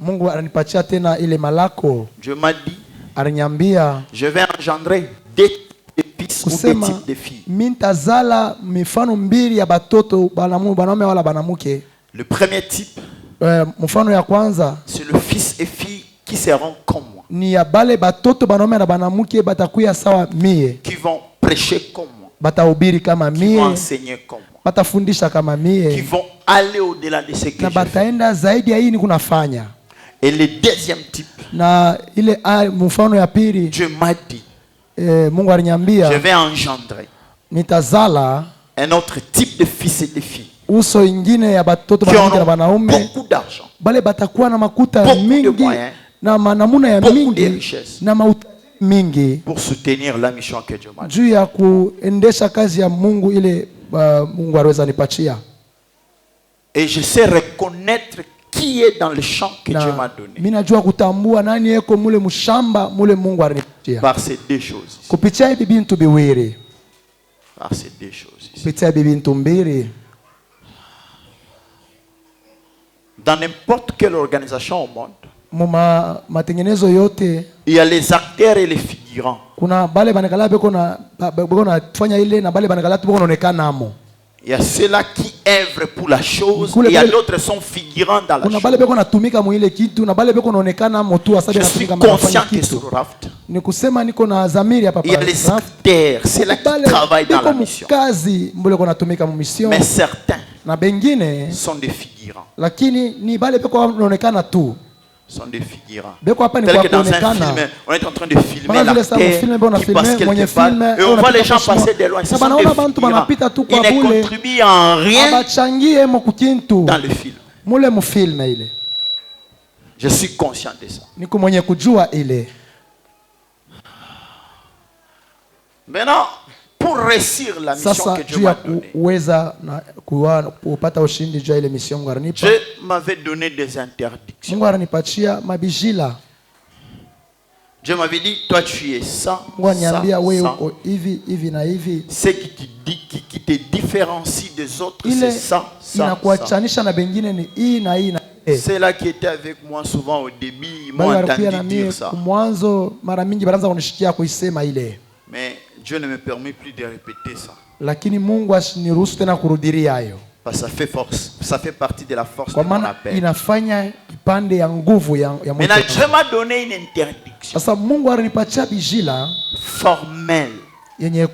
Mungu ananipatia tena ile malako. Dieu m'a dit, Aliniambia je vais engendrer des fils ou des kusema types de filles. mintazala mifano mbili ya batoto banaume wala banamuke. Le premier type, Mfano ya kwanza c'est le fils et fille qui seront comme moi, ni ya bale batoto banaume na banamuke batakuya sawa mie, qui vont prêcher comme moi, batahubiri kama qui mie, vont enseigner comme moi, batafundisha kama qui mie, vont aller au-delà de ce que na je fais. bataenda zaidi ya hii ni kunafanya. Et le deuxième type, Na ile mfano ya pili, Dieu m'a dit, Mungu aliniambia je vais engendrer nitazala un autre type de fils et de filles uso ingine ya batoto qui banamuke na auront banaume, beaucoup d'argent, bale batakuwa na makuta beaucoup de mingi moyens, na namuna ya beaucoup de mingi richesses na mauta mingi pour soutenir la mission que Dieu m'a donnée. juu ya kuendesha kazi ya Mungu ile Mungu aliweza nipatia. Et je sais reconnaître qui est dans le champ que Dieu m'a donné Mimi najua kutambua nani yeko mule mshamba mule Mungu alinipatia par ces deux choses ici. kupitia hivi bintu biwili, Par ces deux choses ici. kupitia hivi bintu mbili. Dans n'importe quelle organisation au monde, Muma matengenezo yote il y a les acteurs et les figurants. kuna bale banakala beko na fanya ile na bale banakala tu beko naonekana amo. Il y a ceux-là qui œuvrent pour la chose, Kule et il y a bale- d'autres qui sont figurants dans la Kuna chose. bale beko natumika mu ile kitu na bale beko naonekana amo tu asabe Je suis natumika mara conscient fanya que kitu. sur Raft, Ni kusema niko na zamiri hapa il y a pale. les acteurs, c'est là qui travaillent dans la mission. Kazi mbele kwa natumika mu mission Mais certains na bengine, sont des figurants. lakini ni bale beko wanaonekana tu. Sont des figurants. Beko hapa ni Tel kwa que dans un kuonekana. film, on est en train de filmer Bana vile sasa l'acteur mfilme bona qui passe filme mwenye quelque part, filme et on voit les gens passer de loin. Ce Sasa sont des banaona bantu figurants. banapita tu Ils kwa ne bule. contribuent en rien Abachangie mo kukintu dans le film. mule mu filme ile. Je suis conscient de ça. Niko mwenye kujua ile. Maintenant, pour réussir la mission Sasa que Dieu juu m'a ya donnée, kuweza na kupata ushindi juu ya ile mission Mungu alinipa. Dieu m'avait donné des interdictions. Mungu alinipatia mabijila. Dieu m'avait dit, toi tu es ça, Mungu aliniambia wewe ça. uko hivi hivi na hivi. Ce qui te différencie des autres, c'est Ile ça, ça, ça. inakuachanisha na bengine ni hii na hii na hii. Ceux-là qui étaient avec moi souvent au début, ils m'ont Bali entendu walikuwa na mie dire ça. mwanzo mara mingi banaanza kunishikia kuisema ile. Mais Dieu ne me permet plus de répéter ça. Lakini Mungu asiniruhusu tena kurudilia hayo. Parce que ça fait force, ça fait partie de la force Kwa de mon maana appel. inafanya kipande ya nguvu ya Maintenant, mwito. Dieu m'a donné une interdiction Sasa Mungu alinipatia bijila formelle, yenye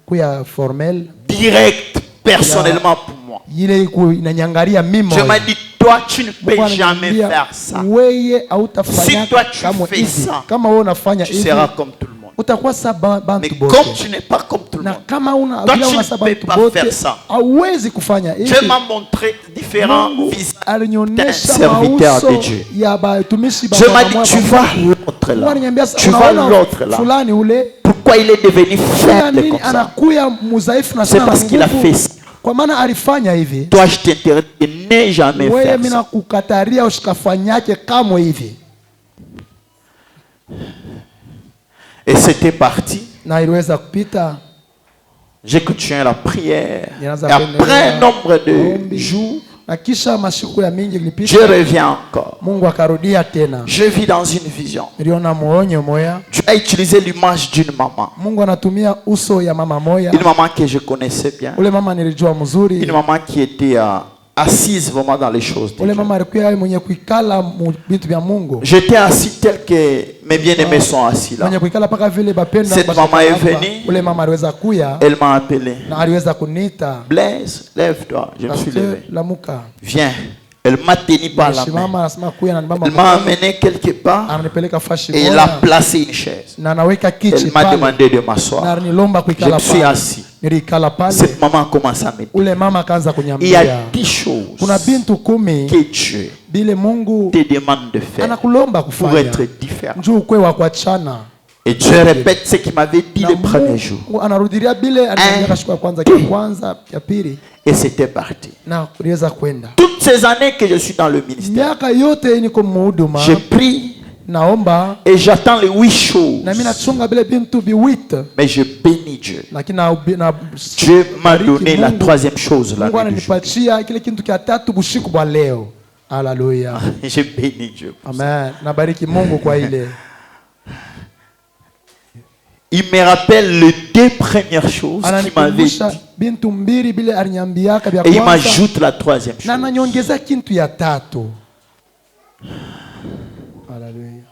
kuya formel directe, personnellement pour moi. ile inanyangalia mimi. Dieu m'a dit, toi tu ne peux Mungu jamais ananiambia, faire ça. wewe hautafanya Si toi tu kama fais hivi. ça, Kama wewe unafanya Tu hivi seras comme tout le monde. utakuwa saba Mais bantu comme bote. tu n'es pas comme tout le Na monde, kama una Toi, bila tu una ne saba peux bantu pas bote faire ça. hauwezi kufanya hivi. Dieu m'a montré différents Mungu visages. alinionyesha Serviteur de mauso Dieu. ya batumishi Dieu m'a baba dit, moja tu baba vois moja. l'autre Mungu là. aliniambia, Tu vois unaona l'autre là. fulani ule Pourquoi il est devenu faible nini comme ça? anakuya mudhaifu na C'est sana parce qu'il a nguvu. fait ça. Kwa maana alifanya hivi. Toi, je t'interdis de ne jamais Wewe faire mimi ça. nakukataria usikafanyake kamwe hivi. Et c'était parti. Na iliweza kupita. J'ai continué la prière. Et Nilianza après un nombre de maombi. jours, Na kisha masiku ya mingi je ilipita. reviens encore. Mungu akarudia tena. Je vis dans une vision. Niliona muonyo moya. Dieu a utilisé l'image d'une maman. Mungu anatumia uso ya mama moya. Une maman que je connaissais bien. Ule mama nilijua mzuri. Une maman qui était assise vraiment dans les choses de Ule Dieu. mama alikuwa mwenye kuikala mu vitu vya Mungu. J'étais assis tel que mes bien-aimés sont assis là. Mwenye kuikala paka vile bapenda. Cette maman est venue. Ule mama aliweza kuya. Elle m'a appelé. Na aliweza kunita. Blaise, lève-toi. Je me suis levé. Lamuka. Viens. Elle m'a tenu par la main. Mama anasema kuya na mama. Elle m'a amené quelque part Ananipeleka fashi et elle a placé une chaise. na naweka kiti Elle m'a pale. demandé de Na m'asseoir. nilomba Je kuikala me suis pale. assis. Nilikala pale. Cette maman commence à me dire. Ule mama akaanza Il y a kunyambia. 10 choses Kuna bintu 10 que Dieu bile Mungu te demande de faire anakulomba pour kufanya. être différent. Njoo ukwe wa kuachana. Et Dieu répète ce qu'il m'avait dit Na le premier jour. Mungu anarudilia bile aliambia siku ya kwanza ya pili Et c'était parti. na kuweza kwenda. Toutes ces années que je suis dans le ministère, Miaka yote niko muhuduma. je prie Naomba et j'attends les 8 choses. na mimi nachunga bile bintu biwit. Mais je bénis Dieu. Lakini Dieu m'a donné la troisième chose là. Mungu ananipatia kile kitu cha tatu bushiku bwa leo. Hallelujah. Je bénis Dieu. Amen. Nabariki Mungu kwa ile. Il me rappelle les deux premières choses qu'il m'avait dit. Bintu mbili bile aliniambiaka bya Et il kwanza. m'ajoute la troisième chose. Na ananiongeza kintu ya tatu. Hallelujah.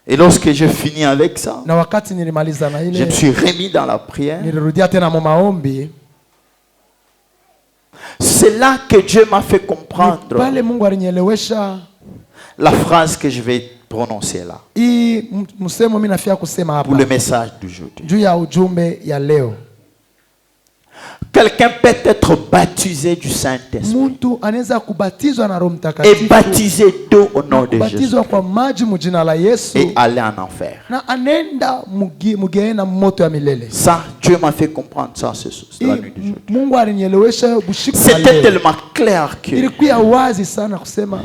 Et lorsque je finis avec ça, Na wakati nilimaliza na je ile, me suis remis dans la prière. nilirudia tena mu maombi. C'est là que Dieu m'a fait comprendre Pale Mungu alinielewesha la phrase que je vais prononcer là. hii msemo mimi nafia kusema hapa. Pour le message d'aujourd'hui. Juu ya ujumbe ya leo. Quelqu'un peut être baptisé du Saint-Esprit Muntu anaweza kubatizwa na Roho et Mtakatifu. baptisé d'eau au nom de Jésus Kubatizwa kwa maji mu jina la Yesu. et aller en enfer. Na anenda mugena moto ya milele. Ça, Dieu m'a fait comprendre ça ce soir, la nuit d'aujourd'hui. Mungu alinielewesha bushiku wa C'était leo. tellement clair que Ilikuwa wazi sana kusema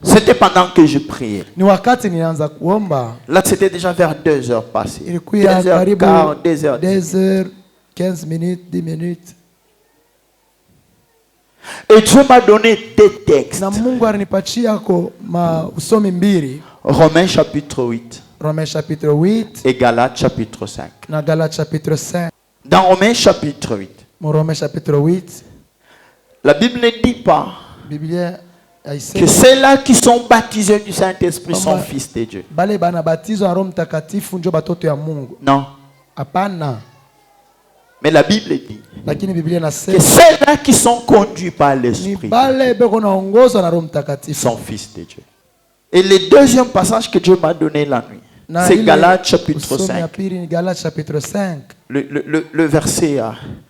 c'était pendant que je priais. ni wakati nilianza kuomba. Là, c'était déjà vers 2 heures passées. Ilikuwa 2 heures karibu quart, 2 heures. 2h 15 minutes, 10 minutes. Et Dieu m'a donné des textes. Na Mungu alinipatia ko usomi mbili. Romains chapitre 8 Romains chapitre 8 et Galates chapitre 5. na Galates chapitre 5. Dans Romains chapitre 8, Romains chapitre 8, la Bible ne dit pas Biblia que haisemi ceux-là qui sont baptisés du Saint-Esprit sont fils de Dieu. bale banabatizwa na Roho Mtakatifu ndio batoto ya Mungu. Non. Hapana. Mais la Bible dit Lakini Biblia que inasema ceux-là qui sont conduits par ni l'Esprit bale beko naongozwa na Roho Mtakatifu. sont fils de Dieu. Et le deuxième passage que Dieu m'a donné la nuit, Na c'est ile Galates chapitre usomi ya 5. pili ni Galates chapitre 5, Le verset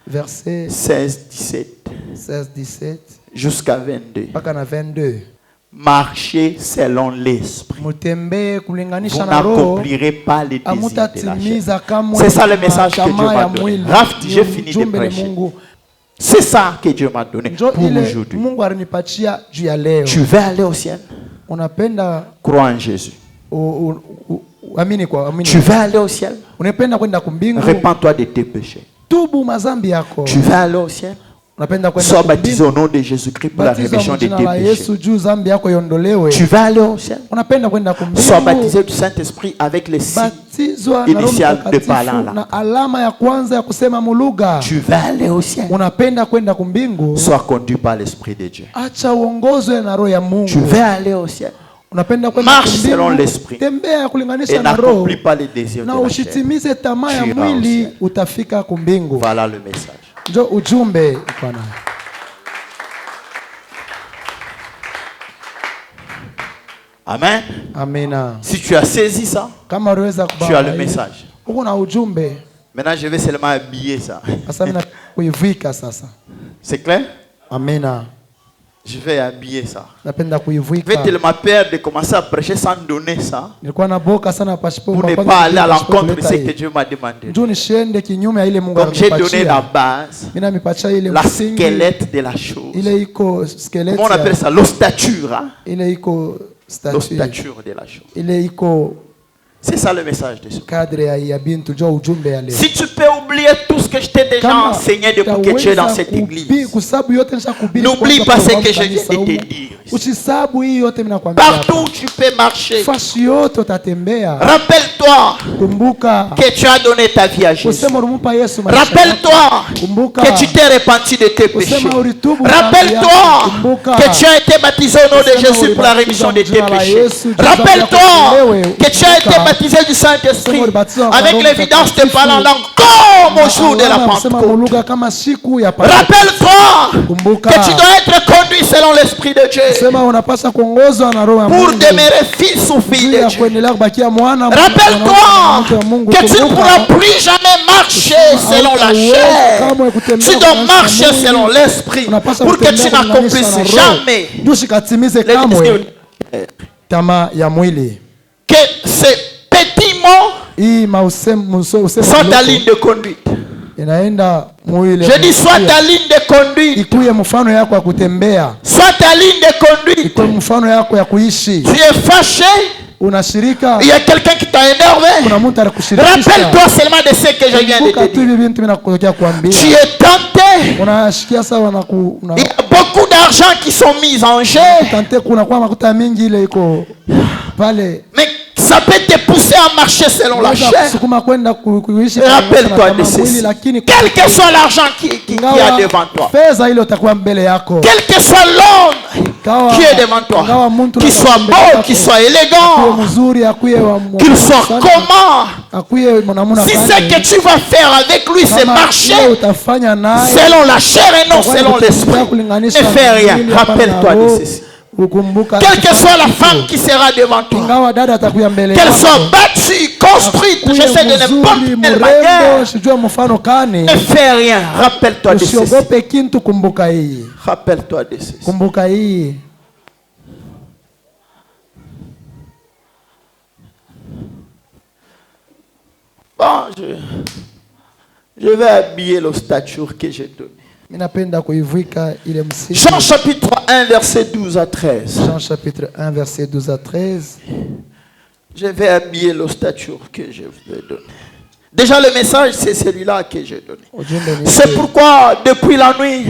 verset 16, 17 16 17 jusqu'à 22. mpaka na 22. Marchez selon l'Esprit. Mutembee Vous kulinganisha na Roho, n'accomplirez pas les désirs de la chair. amutatimiza kamwe. C'est ça le message que Dieu tamaa m'a ya donné. mwili. Raft, j'ai fini de Ujumbe le prêcher. Mungu. C'est ça que Dieu m'a donné Njo pour ile aujourd'hui. Mungu alinipatia juu ya leo. Tu veux aller au ciel? Unapenda Crois en Jésus. amini kwa amini. Tu veux aller au ciel? Unapenda kwenda kumbingu. Répands-toi de tes péchés. Tubu mazambi yako. Tu veux aller au ciel? Unapenda kwenda Sois kumbingu. baptisé au nom de Jésus-Christ pour la rémission de tes Jina la péchés. Yesu juu zambi yako iondolewe. Tu veux aller au ciel? Unapenda kwenda kumbingu. Sois baptisé du Saint-Esprit avec les signes Batizwa na Roho initiales de Mtakatifu parlant là. na alama ya kwanza ya kusema mulugha. Tu veux aller au ciel? Unapenda kwenda kumbingu. Sois conduit par l'Esprit de Dieu. Acha uongozwe na Roho ya Mungu. Tu veux aller au ciel? Unapenda kwenda Marche kumbingu, selon l'esprit. Tembea Et kulinganisha na Roho n'accomplis pas les désirs de na la chair. usitimize tamaa ya Tu iras mwili, au ciel. utafika kumbingu. Voilà le message. Njo ujumbe iko nayo. Amen. Amina. Si tu as saisi ça, Kama uliweza tu as le message. uko na ujumbe. Maintenant, je vais seulement habiller ça. Sasa mimi kuivika sasa. C'est clair? Amina. Je vais habiller ça. Napenda Je vais kuivika. tellement peur de commencer à prêcher sans donner ça Nilikuwa na boka sana pasipo pour ne pas aller à l'encontre de ce que Dieu m'a demandé. Njoo nishende kinyume ya ile Mungu Donc j'ai donné la alinipatia. base, Mimi namipatia ile la msingi. squelette de la chose. Ile iko skeleti. Comment on appelle ça? L'ossature. Hein? Ile iko statue. L'ossature de la chose. Ile iko C'est ça le message de ce. kadre ya bintu njo ujumbe ya leo. Si tu peux oublier tout ce que je t'ai déjà enseigné depuis que tu es dans cette église, n'oublie pas ce que je viens de te dire. Usisabu hii yote mimi nakwambia. Partout où tu peux marcher, Fasi yote utatembea. rappelle-toi Kumbuka que tu as donné ta vie à Jésus. usema ulimpa Yesu maisha yako. Rappelle-toi Kumbuka que tu t'es repenti de tes péchés. usema ulitubu dhambi yako. Rappelle-toi Kumbuka que tu as été baptisé au nom de usema Jésus pour la rémission de tes péchés. Rappelle-toi que tu as été baptisé du Saint-Esprit avec l'évidence de parler en langue comme au jour de la Pentecôte. kama siku ya Pentecoste. Rappelle-toi Kumbuka que tu dois être conduit selon l'Esprit de Dieu sema unapaswa kuongozwa na roho ya Mungu. pour demeurer fils ou fille de Ya Dieu. kuendelea kubakia mwana. Rappelle-toi que tu ne pourras plus jamais marcher selon la chair. Tu dois marcher selon l'Esprit pour que tu n'accomplisses jamais tamaa ya mwili. que ces petits mots soient ta ligne de conduite. Inaenda mwili. Je dis soit ta ligne de conduite. Ikuye mfano yako ya kutembea. Soit ta ligne de conduite. Ikuye mfano yako ya kuishi. Tu es fâché. Unashirika. Il y a quelqu'un qui t'a énervé. Kuna mtu anakushirikisha. Rappelle-toi seulement de ce que je viens de te dire. Tu es tenté. Unashikia sawa na Il y a beaucoup d'argent qui sont mis en jeu. Mais ça peut te pousser à marcher selon la chair. Rappelle-toi de ceci. Quel que soit l'argent qui est devant toi, quel que soit l'homme qui est devant toi, qu'il soit beau, qu'il soit élégant, qu'il soit comment, si ce que tu vas faire avec lui c'est marcher selon la chair et non selon l'esprit, ne fais rien. Rappelle-toi de ceci. Quelle que soit la femme qui sera devant toi, qu'elle soit battue, construite, je sais de n'importe quelle manière, ne fais rien. Rappelle-toi de ceci. Rappelle-toi de ceci. Bon, je vais habiller l'ossature que j'ai donné. Jean chapitre 1 verset 12 à 13. Jean chapitre 1 verset 12 à 13. Je vais habiller l'ossature que je vous ai donné. Déjà le message c'est celui-là que j'ai donné. C'est pourquoi depuis la nuit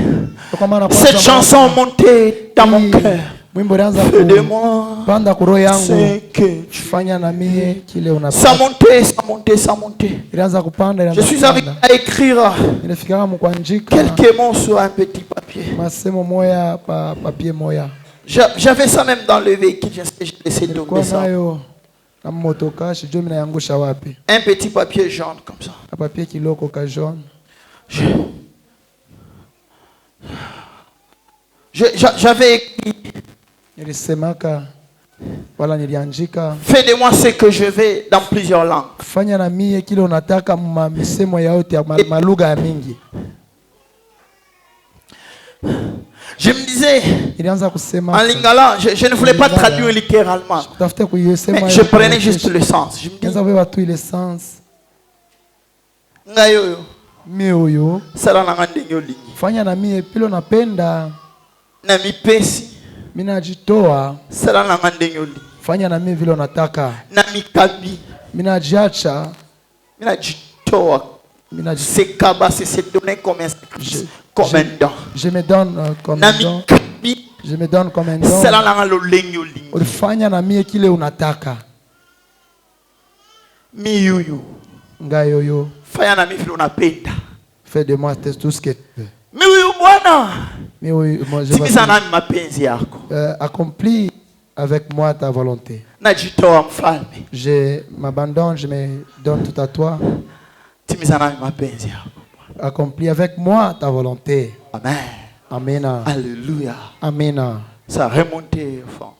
cette chanson montait dans mon cœur. Aide-moi. C'est que ça montait. Je suis arrivé à écrire quelques mots sur un petit papier. J'avais ça même dans le véhicule. J'ai laissé tomber ça. Un petit papier jaune comme ça. J'avais écrit. Fais de moi ce que je vais dans plusieurs langues. Je me disais, en lingala, je ne voulais pas traduire littéralement, mais je prenais juste le sens. Je me dis, minajitoa fanya na mimi vile unataka minajiacha minajitoa sekaba c'est donné comme un don. Je me donne comme un don. Je me donne comme un don. Ulifanya na mimi kile unataka miyuyu ngayoyo fanya na mimi vile unapenda. Fais de moi tout ce que tu veux. Accomplis avec moi ta volonté. Je m'abandonne, je me donne tout à toi. Accomplis avec moi ta volonté. Amen. Amen. Alléluia. Amen. Ça remontait au fond.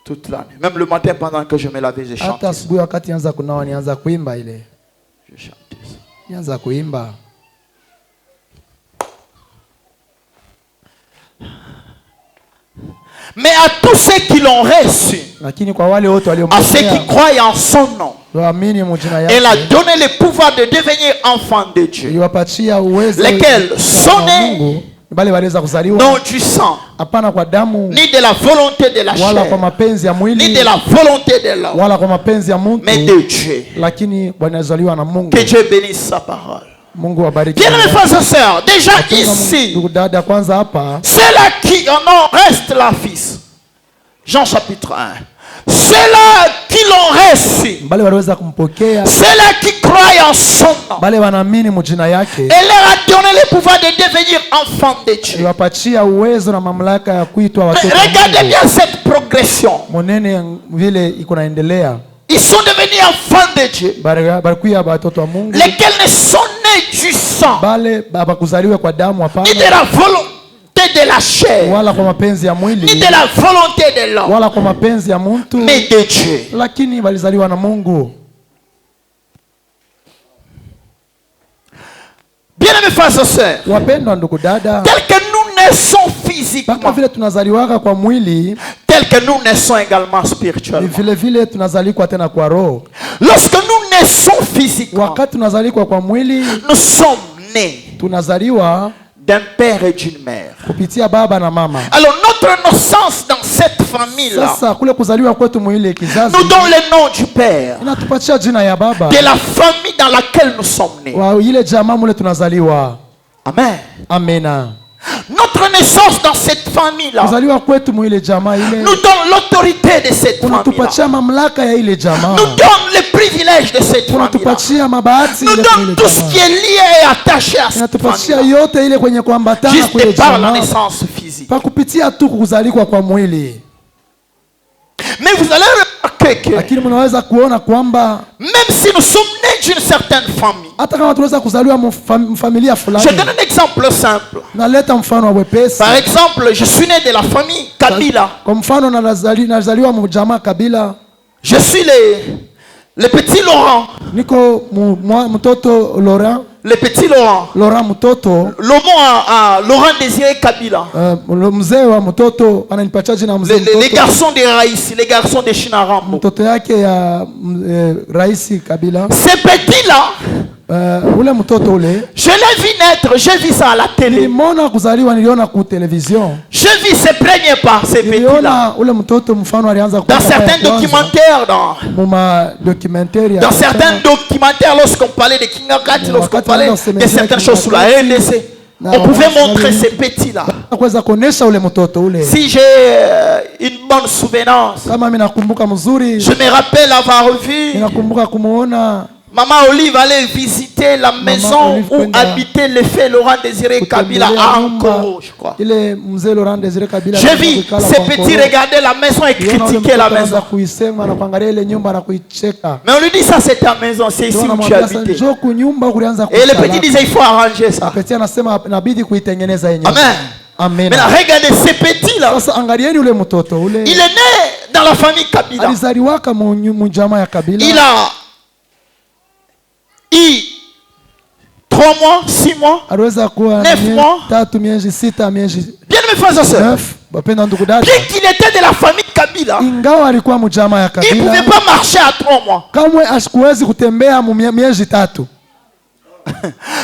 Toute l'année. Même le matin pendant que je me lavais, je chantais. Je chantais ça. Mais à tous ceux qui l'ont reçu, à ceux qui croient en son nom, elle a donné le pouvoir de devenir enfants de Dieu, lesquels sont nés non du sang, ni de la volonté de la chair, ni de la volonté de l'homme, mais de Dieu. Que Dieu bénisse sa parole. Bien-aimés frères et sœurs, déjà ici, c'est là qui en ont reste la fils. Jean chapitre 1. C'est là qui l'ont reçu. C'est là qui croient en son nom. Elle leur a donné le pouvoir de devenir enfants de Dieu. Regardez bien cette progression. Ils sont devenus enfants de Dieu, lesquels ne sont nés du sang, ni de la volonté de la chair, ni de la volonté de l'homme, mais de Dieu. Bien-aimés frères et sœurs, tel que nous naissons physiquement, tel que nous naissons également spirituellement. Lorsque nous naissons physiquement, nous sommes nés d'un père et d'une mère. Alors notre naissance dans cette famille-là nous donne le nom du père, de la famille dans laquelle nous sommes nés. Amen. Amen. Notre naissance dans cette famille-là nous donne l'autorité de cette famille-là. Nous donne les privilèges de cette famille-là. Nous donne tout ce qui est lié et attaché à cette famille-là. Juste par la naissance physique. Mais vous allez remarquer que même si nous sommes nés d'une certaine famille, je donne un exemple simple. Par exemple, je suis né de la famille Kabila. Je suis le petit Laurent. Le petit Laurent. Laurent Désiré Kabila. Les garçons de Raïs, les garçons de Chinarambo. Ces petits-là, je l'ai vu naître, j'ai vu ça à la télé. J'ai vu se plaigner par ces petits-là. Dans certains documentaires, dans certains documentaires, lorsqu'on parlait de Kingakat, lorsqu'on parlait de certaines choses sur la RDC, on pouvait montrer ces petits-là. Si j'ai une bonne souvenance, je me rappelle avoir vu Maman Olive allait visiter la maison où habitait le fait Laurent Désiré Kabila à Ankoro, je crois. J'ai vu ces petits regarder la maison et critiquer la maison. Mais on lui dit ça, c'est ta maison, c'est ici où tu habites. Et le petit disait il faut arranger ça. Amen. Mais regardez ces petits-là. Il est né dans la famille Kabila. Il a 3 mois, 6 mois, 9 mois. Bien mes frères et sœurs, bien qu'il était de la famille Kabila, il ne pouvait pas marcher à 3 mois.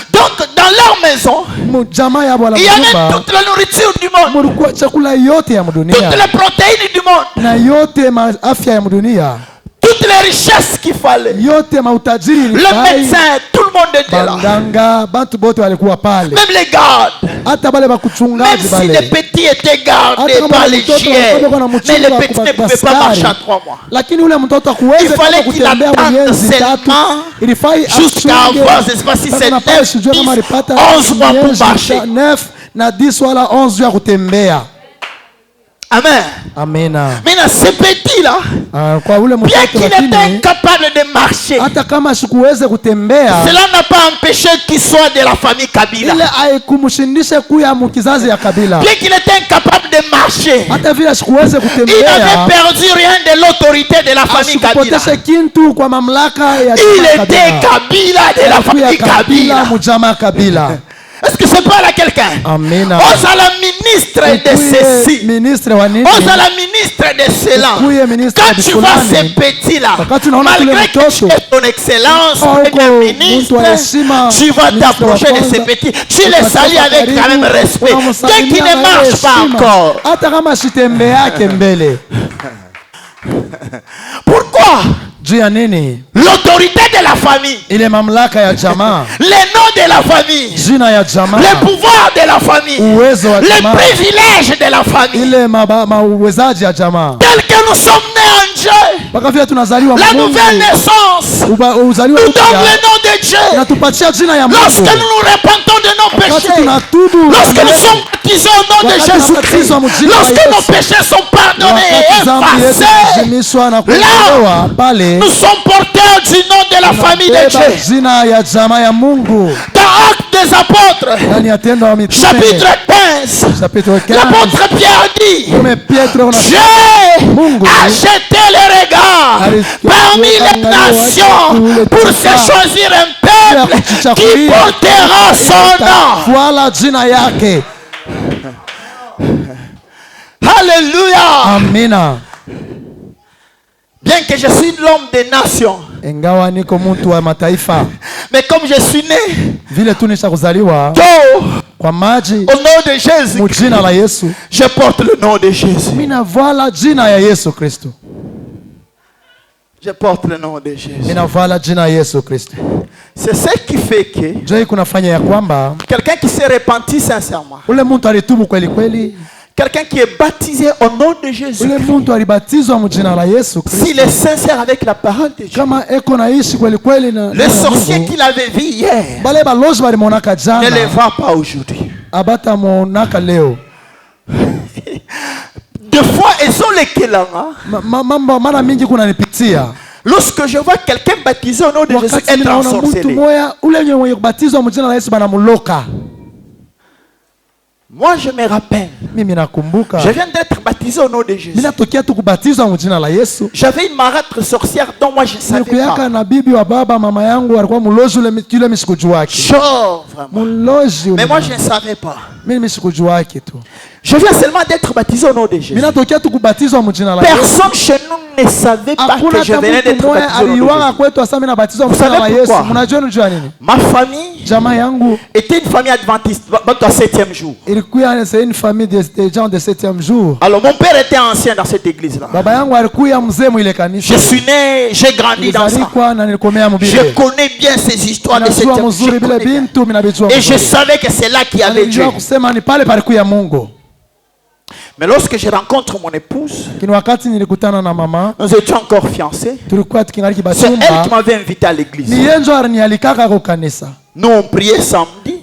Donc dans leur maison, il y avait toute la nourriture du monde, toutes les protéines du monde, toutes les richesses qu'il fallait. Le médecin, tout le monde était là. Même les gardes. Même si les petits étaient gardés par les chiens, mais les petits ne pouvaient pas marcher à 3 mois. Il fallait qu'il attende seulement jusqu'à avoir, je ne sais pas si c'est 9, 10, 11 mois pour marcher. Amen. Maintenant, ce petit-là, bien qu'il était incapable de marcher, cela n'a pas empêché qu'il soit de la famille Kabila. Bien qu'il était incapable de marcher, il n'avait perdu rien de l'autorité de la famille Kabila. Il était Kabila de la famille Kabila. Est-ce que c'est pas là quelqu'un? Amen. Ose à la ministre de ceci. Ose à la ministre de cela. Quand tu vois ces petits-là, malgré que tu es ton excellence, ministre, tu vas t'approcher de ces petits. Tu les salues avec quand même respect. Dès qu'ils ne marchent pas encore. Pourquoi? L'autorité de la famille, le nom de la famille, le pouvoir de la famille, le privilège de la famille, tel que nous sommes nés en Dieu, la nouvelle naissance nous donne le nom de Dieu. Lorsque nous nous repentons de nos péchés, lorsque nous sommes baptisés au nom de Jésus-Christ, lorsque nos péchés sont pardonnés et effacés, là nous sommes porteurs du nom de la famille de Dieu. Dans Actes des Apôtres, chapitre 15, l'apôtre Pierre dit: Dieu a jeté le regard parmi les nations pour se choisir un peuple qui portera son nom. Alléluia. Amen. Bien que je suis l'homme des nations, mais comme je suis né au nom de Jésus, je porte le nom de Jésus. Je porte le nom de Jésus. C'est ce qui fait que quelqu'un qui s'est repenti sincèrement, quelqu'un qui est baptisé au nom de Jésus, s'il est sincère avec la parole de Dieu, le sorcier qu'il avait vu hier ne le voit pas aujourd'hui. Deux fois, ils sont les Kelanga. Lorsque je vois quelqu'un baptisé au nom de Jésus être ensorcelé, moi je me rappelle, je viens d'être baptisé au nom de Jésus. J'avais une marâtre sorcière dont moi je ne savais pas. Genre, vraiment. Mais moi je ne savais pas. Je viens seulement d'être baptisé au nom de Jésus. Personne chez nous ne savait pas que je venais d'être baptisé au nom de Jésus. Vous savez pourquoi? Ma famille était une famille adventiste, au 7e jour. C'est une famille de gens de 7e jour. Alors mon père était ancien dans cette église-là. Je suis né, j'ai grandi dans ça. Je connais bien ces histoires de 7e jour. Et je savais que c'est là qu'il y avait Dieu. Mais lorsque je rencontre mon épouse, nous étions encore fiancés. C'est elle qui m'avait invité à l'église. Nous on priait samedi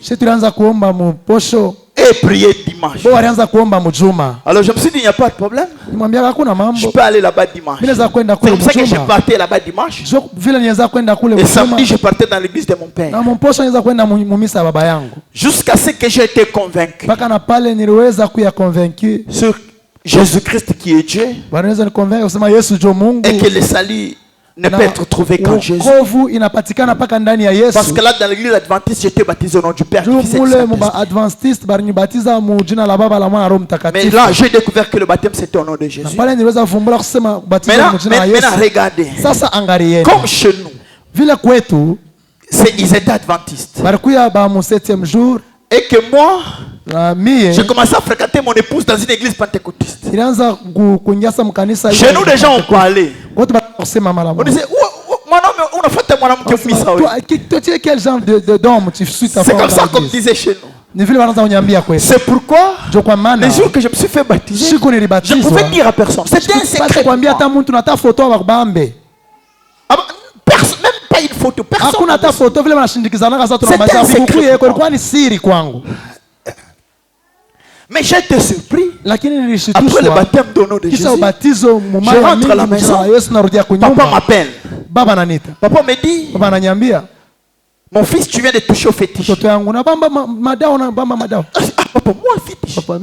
et prier dimanche. Alors je me suis dit, il n'y a pas de problème. Je peux aller là-bas dimanche. C'est pour ça que je partais là-bas dimanche. Et samedi, je partais dans l'église de mon père. Jusqu'à ce que j'ai été convaincu sur Jésus-Christ qui est Dieu. Et que le salut ne peut être trouvé qu'en Jésus. Parce que là dans l'église adventiste, j'étais baptisé au nom du Père, du Fils et du Saint-Esprit. Mais là j'ai découvert que le baptême c'était au nom de Jésus. Maintenant regardez, comme chez nous ils étaient adventistes, et que moi j'ai commencé à fréquenter mon épouse dans une église pentecôtiste. Chez nous les gens ont parlé. On disait, on a fait un quel genre d'homme tu suis? C'est comme ça qu'on disait chez nous. C'est pourquoi les jours que je me suis fait baptiser, je ne pouvais dire à personne. C'était un secret. Même pas une photo. Personne. C'était un secret. Mais j'étais surpris. Après le baptême au nom de Jésus, je rentre à la maison. Papa m'appelle. Papa me dit, mon fils, tu viens de toucher au fétiche. Papa, moi fétiche. Non.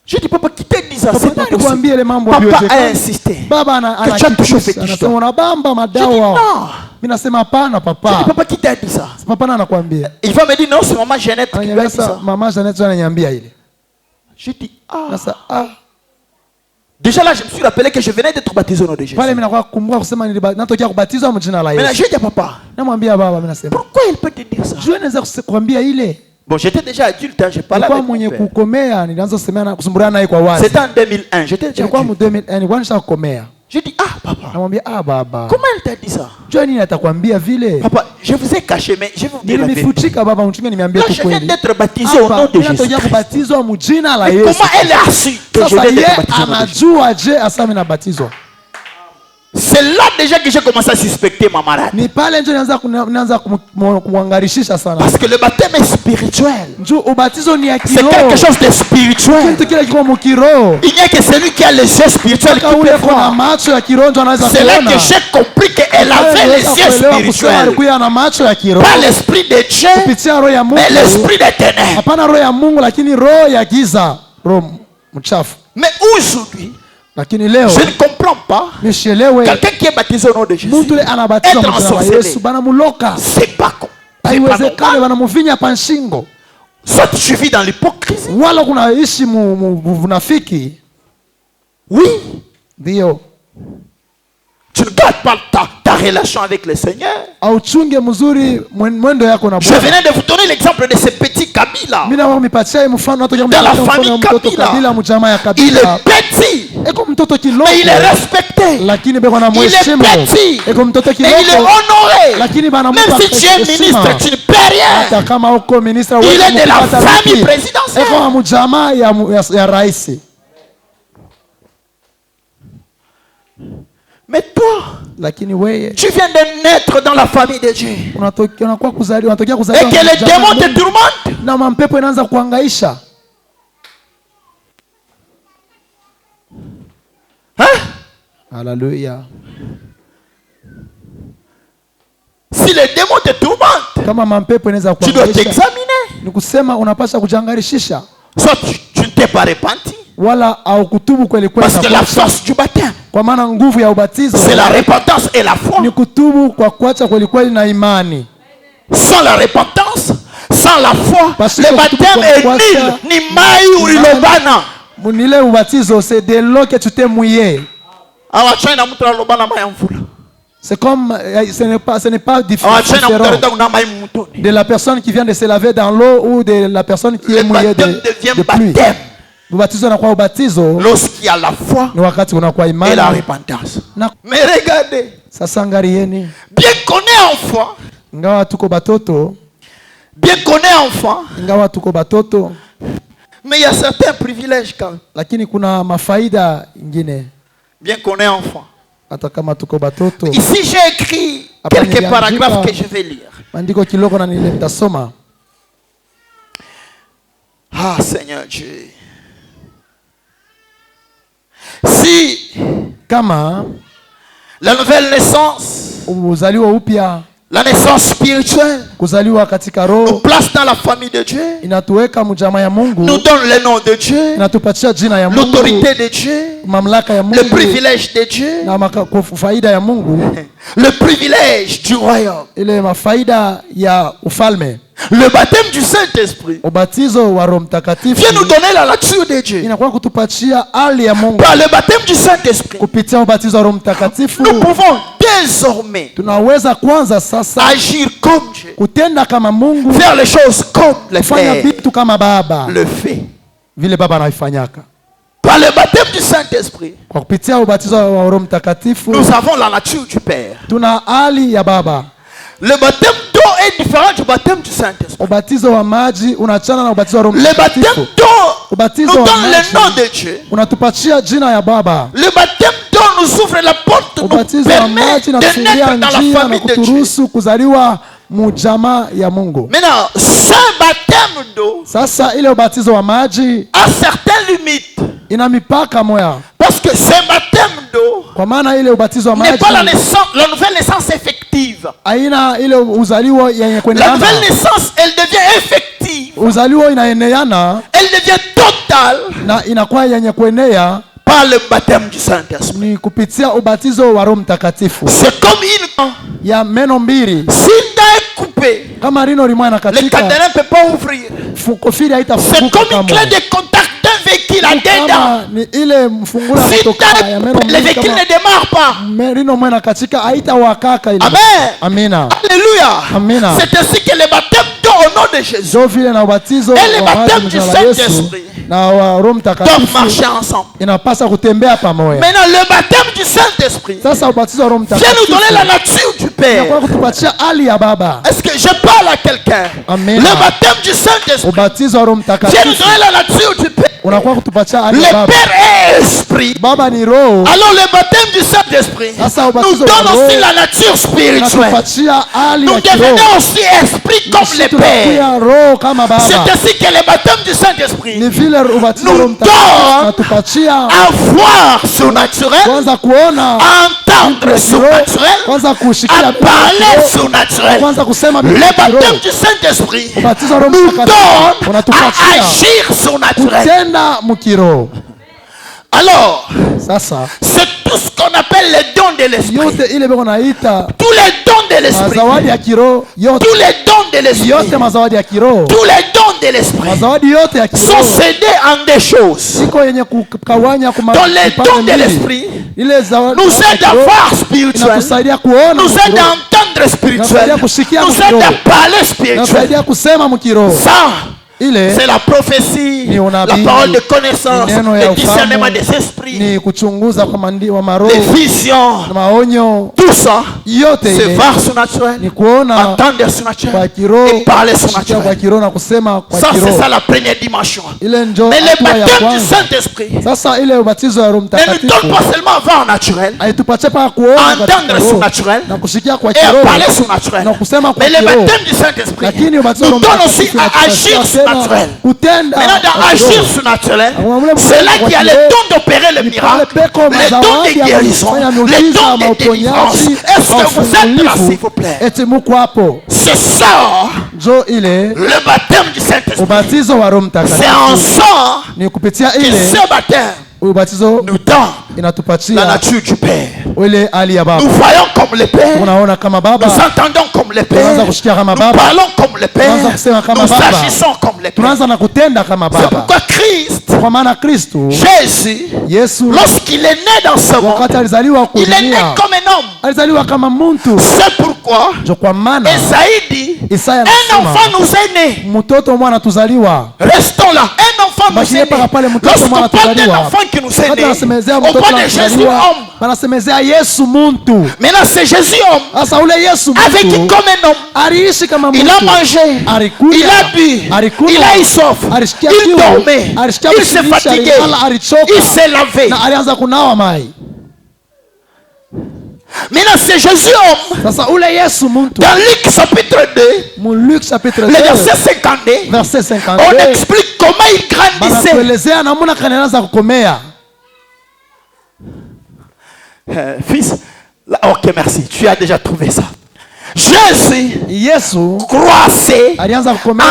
Je dis, papa, qui t'a dit ça? C'est pas possible. Papa a insisté que tu as touché au fétiche. Je dis, non. Je dis, papa, qui t'a dit ça? Il va me dire, non, c'est maman Jeannette qui m'a dit ça. Je dis, ah. Déjà là, je me suis rappelé que je venais d'être baptisé au nom de Jésus. Maintenant, je dis à papa, pourquoi il peut te dire ça? Bon, j'étais déjà adulte, j'ai parlé avec mon père. C'était en 2001, j'étais déjà adulte. Je dis, papa, comment elle t'a dit ça? Papa, je vous ai caché, mais je vais vous dire la vérité. Là, je viens d'être baptisé au nom de Jésus. Mais comment elle a su que je viens d'être baptisé au nom de Jésus? C'est là déjà que j'ai commencé à suspecter ma malade. Parce que le baptême est spirituel. C'est quelque chose de spirituel. Il n'y a que celui qui a les yeux spirituels qui peut voir. C'est là que j'ai compris qu'elle avait les yeux spirituels. Pas l'esprit de Dieu, mais l'esprit des ténèbres. Mais aujourd'hui, je ne comprends pas. Quelqu'un qui est baptisé au nom de Jésus être ensorcelé. C'est pas normal. Soit tu vis dans l'hypocrisie. Oui. Tu ne gardes pas ta relation avec le Seigneur. Je venais de vous donner l'exemple de ce petit Kabila. Dans la famille Kabila. Il est petit. Mais il est respecté. Il est petit. Et il est honoré. Même si tu es ministre, tu ne perds rien. Il est de la famille présidentielle. Mais toi, tu viens de naître dans la famille de Dieu. Et que les démons te tourmentent. Hein? Alléluia. Si les démons te tourmentent, tu dois t'examiner. Soit tu ne t'es pas repenti. Parce que la force du baptême, c'est la repentance et la foi. Sans la repentance, sans la foi, le baptême est nul, ni mai ou ilobana. C'est de l'eau que tu t'es mouillé. C'est comme, ce n'est pas différent de la personne qui vient de se laver dans l'eau ou de la personne qui est mouillée de pluie. Lorsqu'il y a la foi et la repentance. Mais regardez, bien qu'on est enfant, bien qu'on est enfant, mais il y a certains privilèges quand même. Bien qu'on est enfant. Ici j'ai écrit quelques paragraphes que je vais lire. Ah Seigneur Dieu. Si la nouvelle naissance, la naissance spirituelle, nous place dans la famille de Dieu, nous donne le nom de Dieu, l'autorité de Dieu, le privilège de Dieu, le privilège du royaume, le baptême du Saint-Esprit vient nous donner la nature de Dieu. Par le baptême du Saint-Esprit, nous pouvons désormais agir comme Dieu, faire les choses comme le Père le fait. Par le baptême du Saint-Esprit, nous avons la nature du Père. Le baptême d'eau est différent du baptême du Saint-Esprit. Le baptême d'eau nous donne le nom de Dieu. Le baptême d'eau nous ouvre la porte, nous permet de naître dans la famille de Dieu. Maintenant, ce baptême d'eau a certaines limites. Parce que ce baptême d'eau n'est pas la nouvelle naissance effective. La nouvelle naissance, elle devient effective. Elle devient totale par le baptême du Saint-Esprit. C'est comme une... Si est coupé, le cadenas ne peut pas ouvrir. C'est comme une clé de contact d'un véhicule là-dedans. Si le véhicule ne démarre pas. Amen. Alléluia. C'est ainsi que le baptême d'eau au nom de Jésus et le baptême du Saint-Esprit doivent marcher ensemble. Maintenant, le baptême du Saint-Esprit vient nous donner la nature du Père. Est-ce que je parle à quelqu'un? Le baptême du Saint-Esprit vient nous donner la nature du Père. Le Père est esprit. Alors le baptême du Saint-Esprit nous donne aussi la nature spirituelle. Nous devenons aussi esprit comme le Père. C'est ainsi que le baptême du Saint-Esprit nous donne à voir surnaturel, à entendre surnaturel, à parler surnaturel. Le baptême du Saint-Esprit nous donne à agir surnaturel. Alors, c'est tout ce qu'on appelle les dons de l'esprit. Tous les dons de l'esprit. Tous les dons de l'esprit. Tous les dons de l'esprit sont cédés en des choses. Dans les dons de l'esprit nous aident à voir spirituel, nous aident à entendre spirituel, nous aident à parler spirituel. Ça, c'est la prophétie, la parole de connaissance, le discernement des esprits, les visions, tout ça, c'est voir surnaturel, entendre surnaturel et parler surnaturel. Ça, c'est ça la première dimension. Mais le baptême du Saint-Esprit ne nous donne pas seulement voir naturel, entendre surnaturel et parler surnaturel. Mais le baptême du Saint-Esprit nous donne aussi à agir surnaturel. Maintenant, dans agir surnaturel, c'est là qu'il y a le don d'opérer le miracle, le don de guérison, le don de délivrance. Est-ce que vous êtes là, s'il vous plaît? C'est ça, le baptême du Saint-Esprit. C'est en ça que ce baptême nous donne la nature du Père. Nous voyons comme le Père, nous entendons comme le Père, nous parlons comme le Père, nous agissons comme le Père. C'est pourquoi Christ, Jésus, lorsqu'il est né dans ce monde, il est né comme un homme. C'est pourquoi Esaïe dit, un enfant nous est né. Restons là, un enfant nous est né. Lorsqu'on parle d'un enfant qui nous est né, on parle de Jésus homme. Maintenant c'est Jésus homme, a vécu comme un homme. Il a mangé, il a bu, il a eu soif, il dormait, il s'est fatigué, il s'est lavé. Maintenant c'est Jésus homme. Dans Luc chapitre 2, le verset 52, on explique comment il grandissait. Fils, là, ok, merci, tu as déjà trouvé ça. Jésus croissait en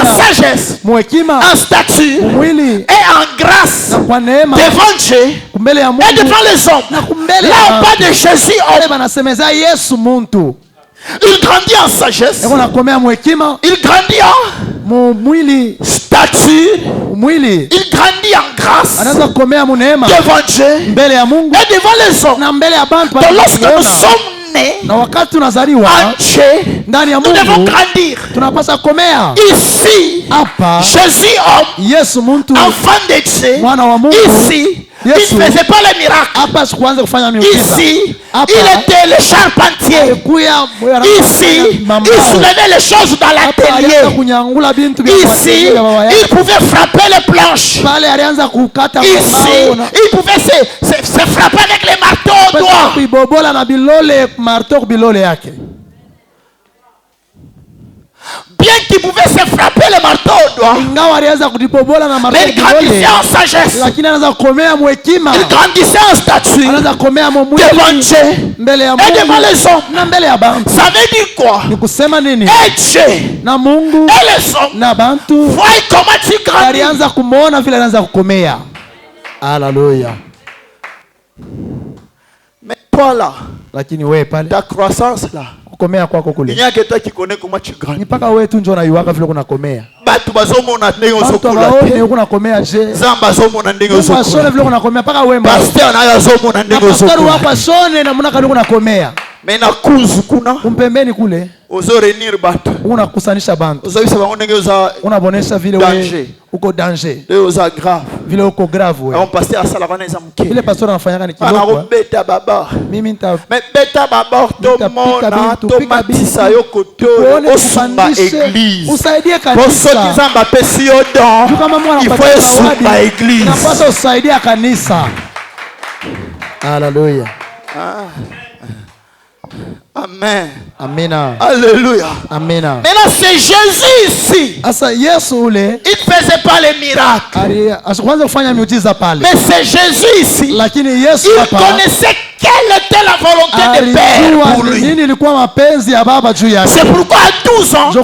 sagesse, en stature et en grâce devant Dieu et devant les hommes. Là on parle de Jésus homme. Il grandit en sagesse, il grandit en stature, il grandit en grâce devant Dieu et devant les hommes. Donc lorsque nous sommes nés en Dieu, nous devons grandir. Ici, Jésus homme, enfant de Dieu, ici, il ne faisait pas les miracles. Ici, il était le charpentier. Ici, il soulevait les choses dans l'atelier. Ici, il pouvait frapper les planches. Ici, il pouvait se frapper avec les marteaux au doigt. Bien qu'il pouvait se frapper le marteau au doigt, mais il grandissait en sagesse, il grandissait en stature devant Dieu et devant les hommes. Ça veut dire quoi? Et Dieu et les hommes voient comment tu grandis. Alléluia. Mais toi là, ta croissance là, il n'y a que toi qui connais comment tu grandis. Mais na kuzu kuna uzorenir batu unakusanisha bantu unabonesha vile wewe uko danger vile uko grave wewe. Vile pastor anafanyaka ni kidogo. Mimi beta baba to mona to matisa yoko to osumba église. Usaidie kanisa. Il faut osumba église. Unapaswa usaidia kanisa. Hallelujah. Amen. Amina. Alléluia. Amina. Maintenant c'est Jésus ici. Il ne faisait pas les miracles. Mais c'est Jésus ici. Il connaissait quelle était la volonté de Père pour lui. C'est pourquoi à 12 ans, il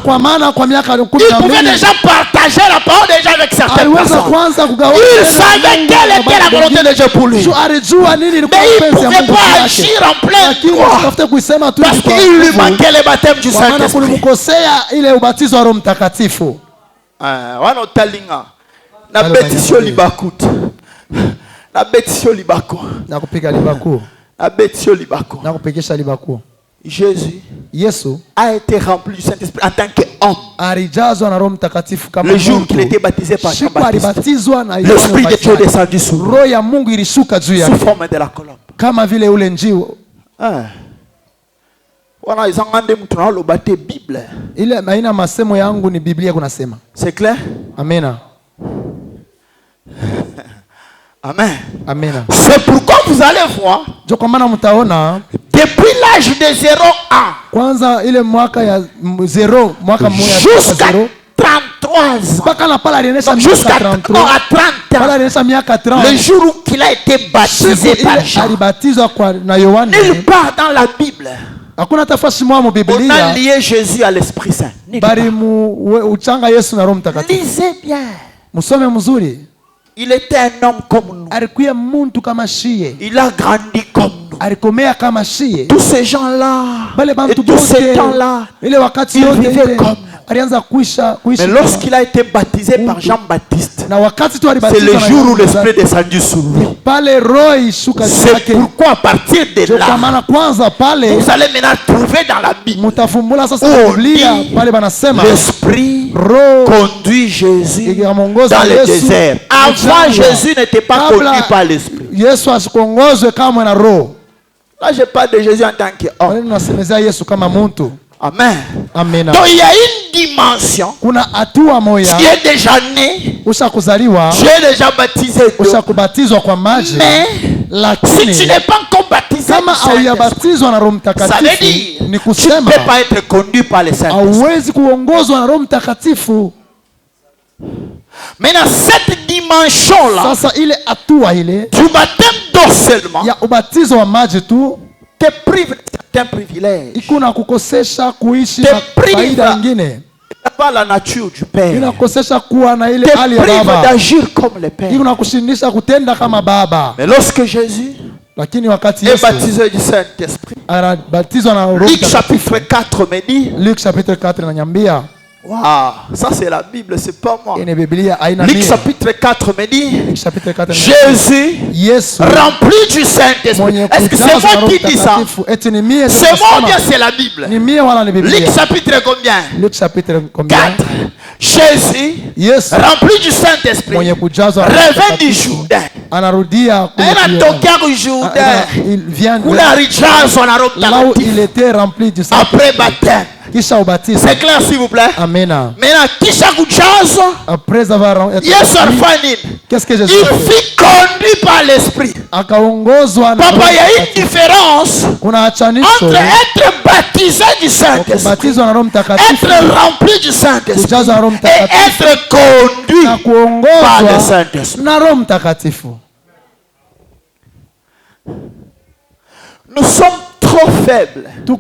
pouvait déjà partager la parole déjà avec certaines personnes. Il savait quelle était la volonté de Dieu pour lui. Mais il ne pouvait pas agir en pleine croix. Parce qu'il lui manquait le baptême du Saint-Esprit. Na betisio libakut. Na betisio libako. Nakupika libako. Na betisio libako. Nakupekesha libako. Jésus Yesu a été rempli du Saint-Esprit en tant qu'homme. Le jour qu'il était baptisé par Jean-Baptiste, l'Esprit de Dieu est descendu sur lui sous forme de la colombe. C'est clair? Amen. Amen. Amen. C'est pourquoi vous allez voir, depuis l'âge de 0 ans jusqu'à 33 ans, jusqu'à 30 ans, le jour où il a été baptisé par Jean, nulle part dans la Bible on a lié Jésus à l'Esprit Saint. Lisez bien. Il était un homme comme nous. Il a grandi comme nous. Tous ces gens-là et tous ces temps-là, ils vivaient comme nous. Mais lorsqu'il a été baptisé par Jean-Baptiste, c'est le jour où l'Esprit est descendu sur lui. C'est pourquoi à partir de là, vous allez maintenant trouver dans la Bible où on dit l'Esprit conduit Jésus dans le désert. Avant, Jésus n'était pas conduit par l'Esprit. Là, je parle de Jésus en tant qu'homme. Amen. Amen. Donc il y a une dimension qui est déjà né. Tu es déjà baptisé. Mais si tu n'es pas encore baptisé, ça veut dire que tu ne peux pas être conduit par le Saint-Esprit. Maintenant cette dimension-là du baptême d'eau seulement te prive de certains privilèges. Te prive d'avoir la nature du Père. Te prive d'agir comme le Père. Mais lorsque Jésus est baptisé du Saint-Esprit, Luc chapitre 4 me dit, wow, ça c'est la Bible, c'est pas moi. Luc chapitre 4 me dit, Jésus rempli du Saint-Esprit. Est-ce que c'est moi qui dis ça? C'est moi ou bien c'est la Bible? Luc chapitre combien? 4. Jésus rempli du Saint-Esprit revint du Jourdain. Après baptême. C'est clair s'il vous plaît? Amen. Maintenant, après avoir qu'est-ce que Jésus il fut conduit par l'Esprit. Papa, il y a une différence entre être baptisé du Saint-Esprit, être rempli du Saint-Esprit et être conduit par le Saint-Esprit. Nous sommes trop faibles. Bien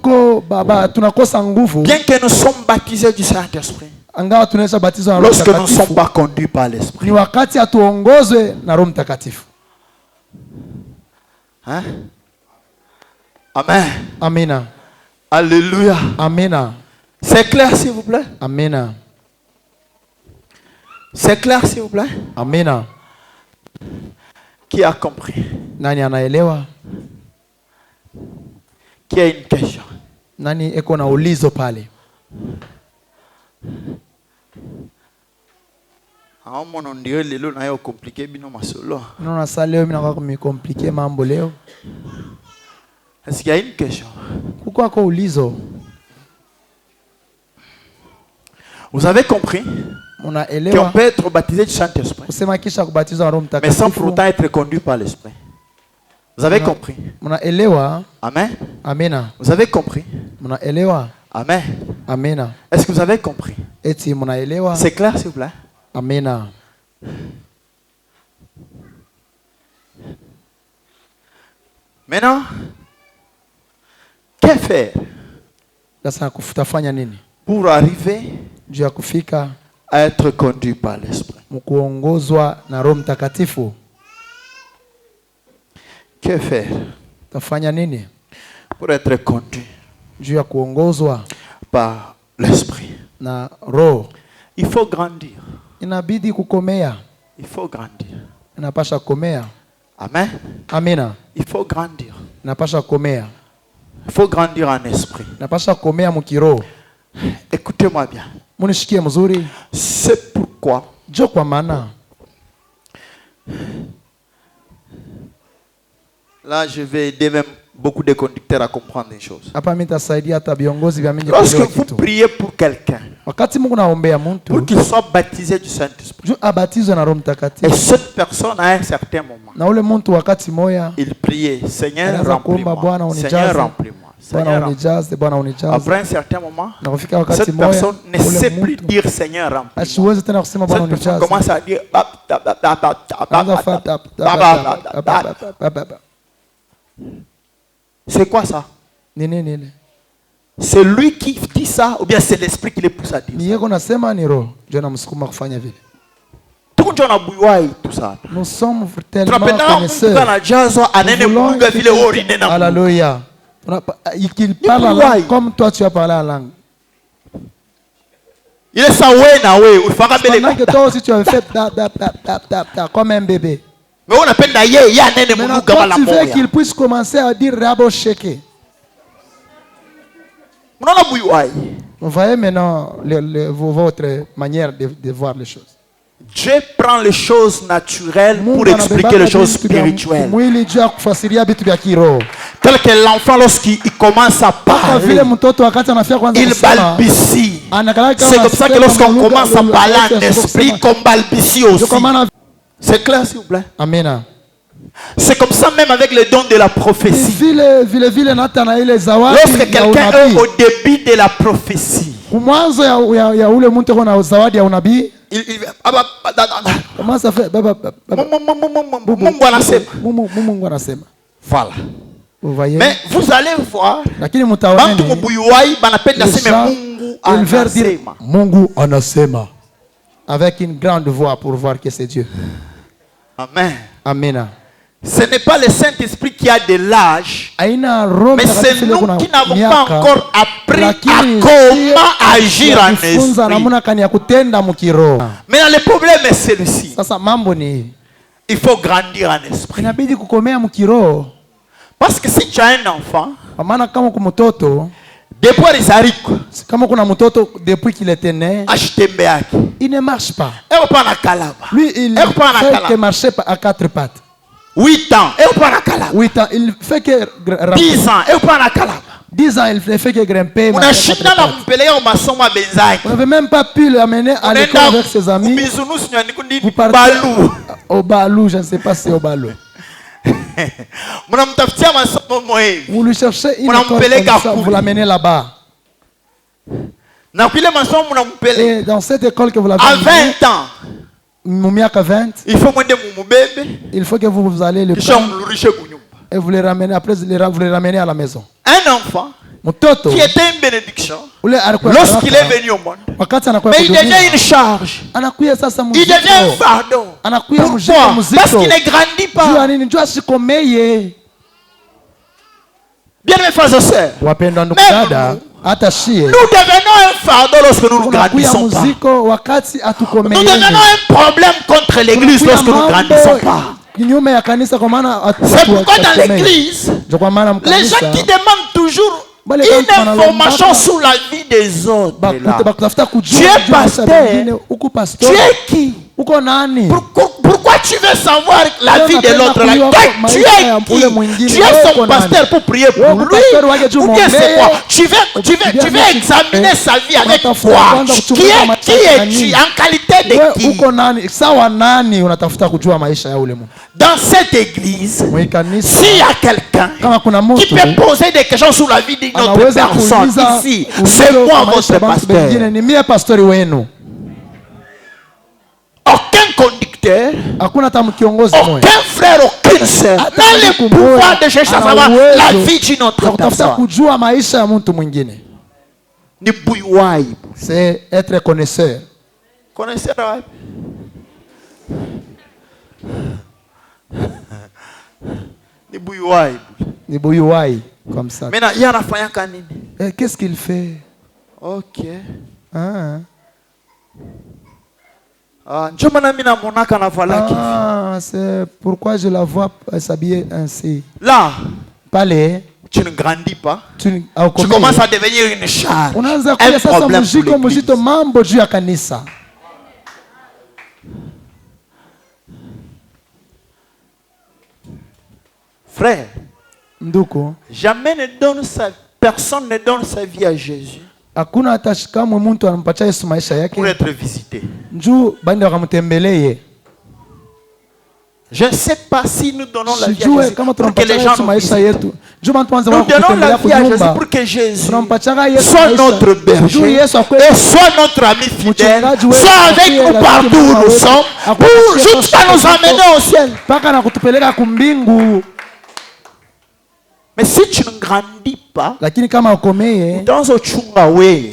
que nous sommes baptisés du Saint-Esprit, lorsque nous ne sommes pas conduits par l'Esprit. Hein? Amen. Amen. Alléluia. Amen. C'est clair s'il vous plaît? Amen. C'est clair s'il vous plaît? Amen. Qui a compris? Nani anaelewa? Qui a une question? Nani eko na ulizo pale? Non, ça leo mimi nakuwa kumecompliquer mambo leo. Est-ce qu'il y a une question? Pourquoi kwa ulizo? Vous avez compris? Qu'on peut être baptisé du Saint-Esprit, mais sans pour autant être conduit par l'Esprit. Vous avez compris? Amen. Amen. Vous avez compris? Amen. Amen. Est-ce que vous avez compris? C'est clair s'il vous plaît? Amen. Maintenant, que faire pour arriver à être conduit par l'Esprit? Que faire pour être conduit par l'Esprit? Il faut grandir. Inabidi kukomea. Il faut grandir. Inapasha komea. Amen. Amina. Il faut grandir. Inapasha komea. Il faut grandir en esprit. Écoutez-moi bien. C'est pourquoi là je vais aider même beaucoup de conducteurs à comprendre une chose. Lorsque vous priez pour quelqu'un, pour qu'il soit baptisé du Saint-Esprit, et cette personne à un certain moment, il priait, Seigneur remplis-moi, Seigneur remplis-moi, Seigneur remplis-moi. Après un certain moment, cette personne ne sait plus dire Seigneur remplis-moi. Cette personne commence à dire c'est quoi ça? C'est lui qui dit ça ou bien c'est l'esprit qui le pousse à dire ça? Tout ça. Nous sommes tellement connaisseurs. Alléluia. Il parle comme toi tu as parlé la langue. Il est ça pendant que toi aussi tu as fait comme un bébé. Maintenant, quand tu veux qu'il puisse commencer à dire Rabo Sheke. Vous voyez maintenant votre manière de voir les choses. Dieu prend les choses naturelles pour expliquer les choses spirituelles. Tel que l'enfant, lorsqu'il commence à parler, il balbutie. C'est comme ça que lorsqu'on commence à parler en esprit, qu'on balbutie aussi. C'est clair, s'il vous plaît? Amen. C'est comme ça même avec le don de la prophétie. Lorsque quelqu'un est au début de la prophétie, comment ça fait? Voilà. Vous voyez? Mais vous allez voir, ils veulent dire Mungu anasema avec une grande voix pour voir que c'est Dieu. Amen. Amen. Ce n'est pas le Saint-Esprit qui a de l'âge, mais c'est nous qui n'avons pas encore appris à comment agir en esprit. Mais le problème est celui-ci. Il faut grandir en esprit. Parce que si tu as un enfant, depuis qu'il était né, il ne marche pas. Lui, il fait que marcher à quatre pattes. 8 ans, 8 ans, il fait que 10 ans, 10 ans, il fait que grimper. On n'avait même pas pu l'amener à l'école avec ses amis. Vous partez au Balou, je ne sais pas si au Balou. Vous lui cherchez une école, vous l'amenez là-bas. Et dans cette école que vous l'avez à 20 ans, il faut que vous allez le prendre et vous les ramenez, après vous les ramenez à la maison. Un enfant qui était une bénédiction lorsqu'il est venu au monde, mais il devient une charge, il devient un fardeau. Pourquoi? Parce qu'il ne grandit pas. Bien mes frères et sœurs, nous devenons un fardeau lorsque nous ne grandissons pas. Nous devenons un problème contre l'église lorsque nous ne grandissons pas. C'est pourquoi dans l'église, les gens qui demandent toujours une information sur la vie des autres, tu es pasteur, tu es qui? Pourquoi tu veux savoir la vie de l'autre? Tu es qui? Tu es son pasteur pour prier pour lui? Ou bien c'est quoi? Tu veux examiner sa vie avec toi. Qui es-tu? En qualité de qui? Dans cette église, s'il y a quelqu'un qui peut poser des questions sur la vie d'une autre personne ici, c'est moi votre pasteur. Aucun conducteur, aucun frère, aucune sœur n'a le pouvoir de chercher à savoir la vie d'une autre personne. C'est être connaisseur. Connaisseur. Comme ça. Qu'est-ce qu'il fait? Ok. C'est pourquoi je la vois s'habiller ainsi. Là, tu ne grandis pas. Tu commences à devenir une charge. Un problème pour l'église. Frère, jamais personne ne donne sa vie à Jésus pour être visité. Je ne sais pas si nous donnons la vie à Jésus pour que les gens nous visitent. Nous donnons la vie à Jésus pour que Jésus soit notre berger et soit notre ami fidèle, soit avec nous partout où nous sommes, pour jusqu'à nous amener au ciel. Mais si tu ne grandis pas, tu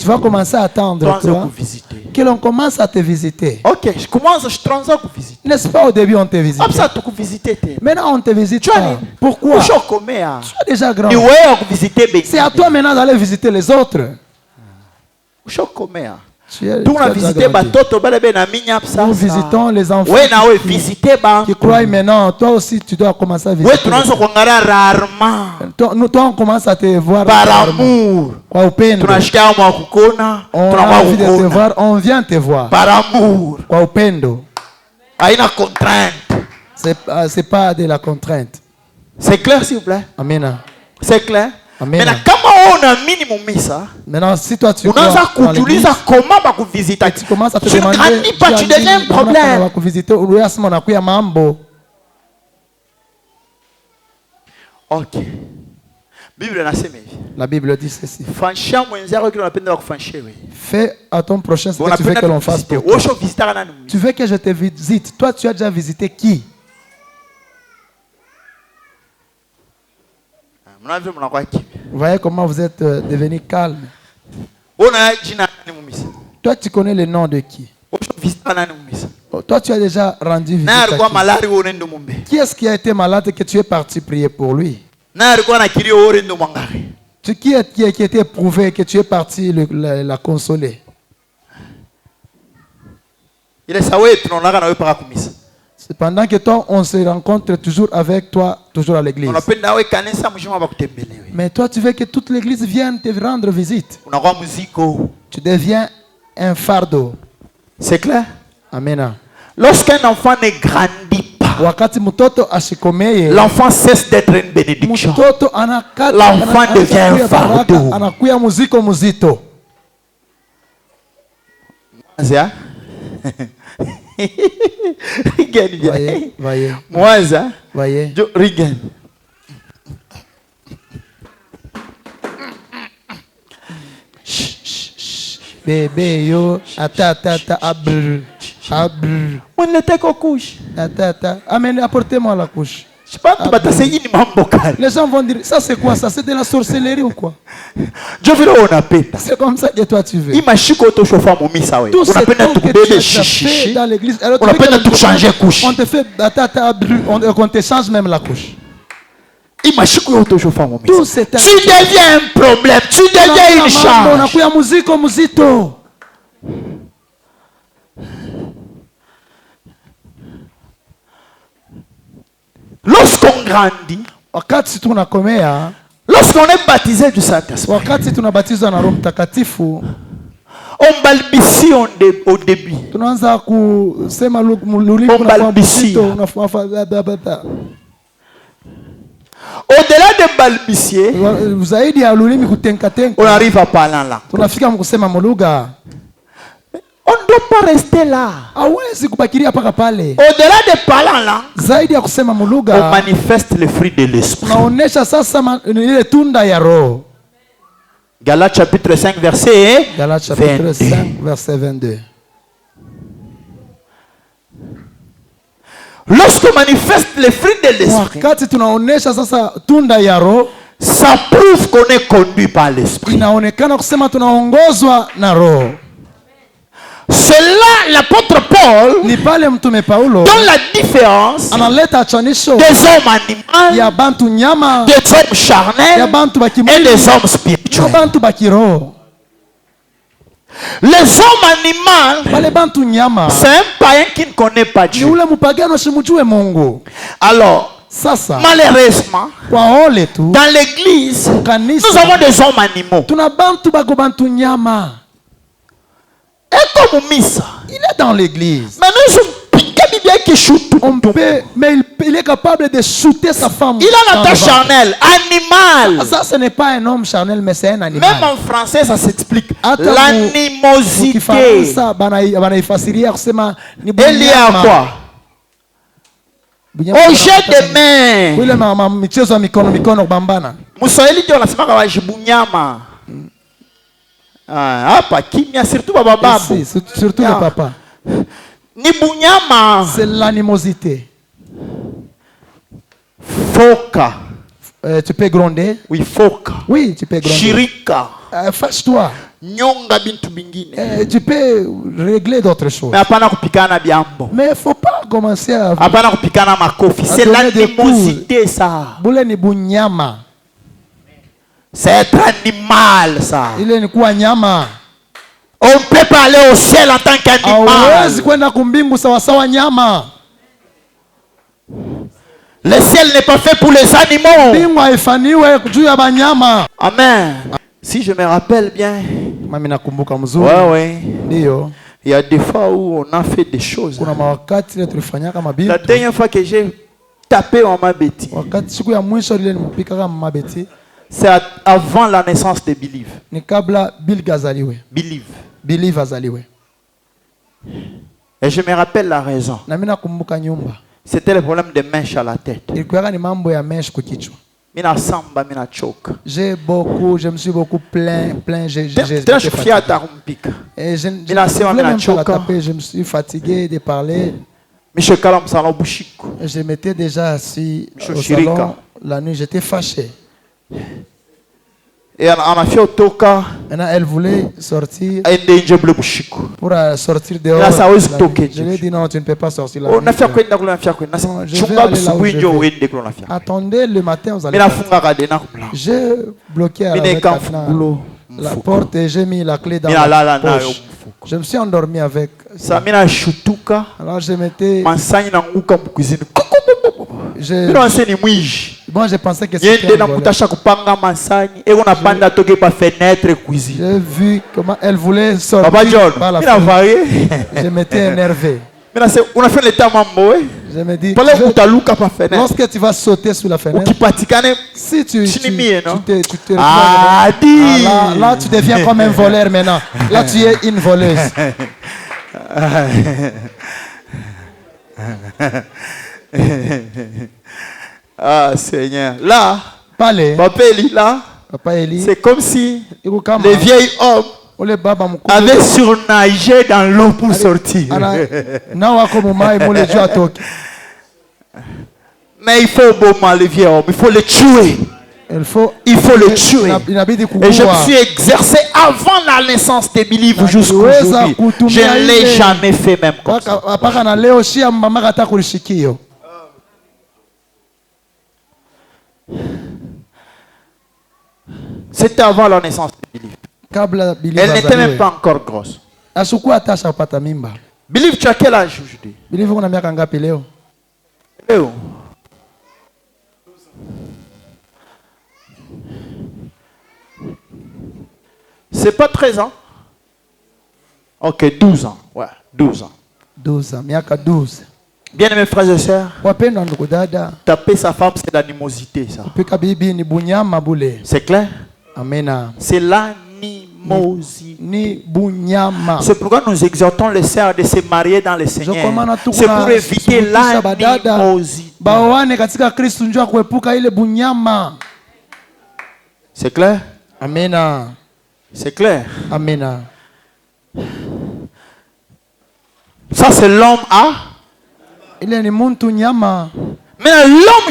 vas commencer à attendre que l'on commence à te visiter. Ok, je commence à te visiter. N'est-ce pas, au début on te visite. Maintenant on te visite pas. Pourquoi? Tu as déjà grandi. C'est à toi maintenant d'aller visiter les autres. Nous visitons les enfants qui croient maintenant. Toi aussi tu dois commencer à visiter. Toi on commence à te voir par amour. On a envie de te voir, on vient te voir par amour. C'est pas de la contrainte. C'est clair s'il vous plaît? Amen. C'est clair? Amen. Maintenant, si toi tu commences à te demander, tu deviens un problème. Ok. La Bible dit ceci. Fais à ton prochain ce que tu veux que l'on fasse pour toi. Tu veux que je te visite. Toi, tu as déjà visité qui? Vous voyez comment vous êtes devenu calme. Toi, tu connais le nom de qui? Toi, tu as déjà rendu visite à qui? Qui est-ce qui a été malade et que tu es parti prier pour lui? Qui a été éprouvé et que tu es parti la consoler? Cependant que toi, on se rencontre toujours avec toi, toujours à l'église. Mais toi, tu veux que toute l'église vienne te rendre visite. Tu deviens un fardeau. C'est clair? Amen. Lorsqu'un enfant ne grandit pas, l'enfant cesse d'être une bénédiction. L'enfant devient un fardeau. Voyez. Mwanza. Voyez. Regan. Bébé yo, ata, abr. On était qu'au couche. Ata, amène, apportez-moi la couche. Les gens vont dire, ça c'est quoi ça? C'est de la sorcellerie ou quoi? C'est comme ça que toi tu veux. Tout ce que tu as fait dans l'église, on te fait on te change même la couche. Tu deviens un problème, tu deviens une charge. Lorsqu'on grandit, lorsqu'on est baptisé du Saint-Esprit, on balbutie au début. On balbutie. Au-delà de balbutier, on arrive à parler là. On ne doit pas rester là. Au-delà de parler là, on manifeste le fruit de l'esprit. Galates chapitre 5 verset 22. Lorsqu'on manifeste le fruit de l'esprit, ça prouve qu'on est conduit par l'esprit. C'est là l'apôtre Paul donne la différence des hommes animaux, des hommes charnels et des hommes spirituels. Les hommes animaux, c'est un païen qui ne connaît pas Dieu. Alors, Malheureusement, dans l'église, nous avons des hommes animaux. Et comme Missa, il est dans l'église. Mais nous sommes mais il est capable de shooter sa femme. Il a la tâche charnelle, animal. Ça, ce n'est pas un homme charnel, mais c'est un animal. Même en français, ça s'explique. L'animosité. Elle est à quoi? Au jet de main. Moussaïli dit on a fait un jibunyama. Ah, pas kimia, surtout papa. Surtout le papa. C'est l'animosité. Foka. Tu peux gronder? Oui, foka. Oui, tu peux gronder. Shirika. Fâche-toi. Nyonga bintu bingine. Tu peux régler d'autres choses. Mais apana kupikana biambo. Mais il ne faut pas commencer à... Apana kupikana makofi. C'est l'animosité ça. Boule ni bunyama. C'est être animal ça. Il est ni kuwa nyama. On ne peut pas aller au ciel en tant qu'animal. Le ciel n'est pas fait pour les animaux. Amen. Si je me rappelle bien, il y a des fois où on a fait des choses. La dernière fois que j'ai tapé en ma bêtise, c'est avant la naissance de Believe. Believe. Et je me rappelle la raison. C'était le problème de mèche à la tête. Je me suis beaucoup plaint. Je me suis fatigué de parler. Je m'étais déjà assis au salon. La nuit, j'étais fâché. Et elle voulait sortir pour sortir dehors. Je lui ai dit non, tu ne peux pas sortir là. Attendez le matin, vous allez partir. J'ai bloqué avec la porte et j'ai mis la clé dans la poche. Je me suis endormi avec. Alors je m'étais... Moi je pensais que c'était j'ai vu comment elle voulait sortir par la fenêtre. Je m'étais énervé. Je me dis, lorsque tu vas sauter sous la fenêtre, si tu te là tu deviens comme un voleur maintenant. Là tu es une voleuse. Ah Seigneur, là, Papa Eli, c'est comme si les vieils hommes avaient surnagé dans l'eau pour sortir. Mais il faut bomber les vieils hommes, il faut les tuer. Il faut le tuer. Et je me suis exercé avant la naissance de Believe jusqu'aujourd'hui. Je ne l'ai jamais fait même comme ça. C'était avant la naissance de Believe. Elle n'était même pas encore grosse. Believe, tu as quel âge aujourd'hui? C'est pas 13 ans? Ok, 12 ans. Ouais, 12 ans. 12 ans. Bien aimés frères et sœurs, taper sa femme, c'est l'animosité, ça. C'est clair? Amen. C'est l'animosité. C'est pourquoi nous exhortons les sœurs de se marier dans le Seigneur. C'est pour éviter l'animosité. C'est clair? Amen. C'est clair? Amen. Ça, c'est l'homme à? Mais l'homme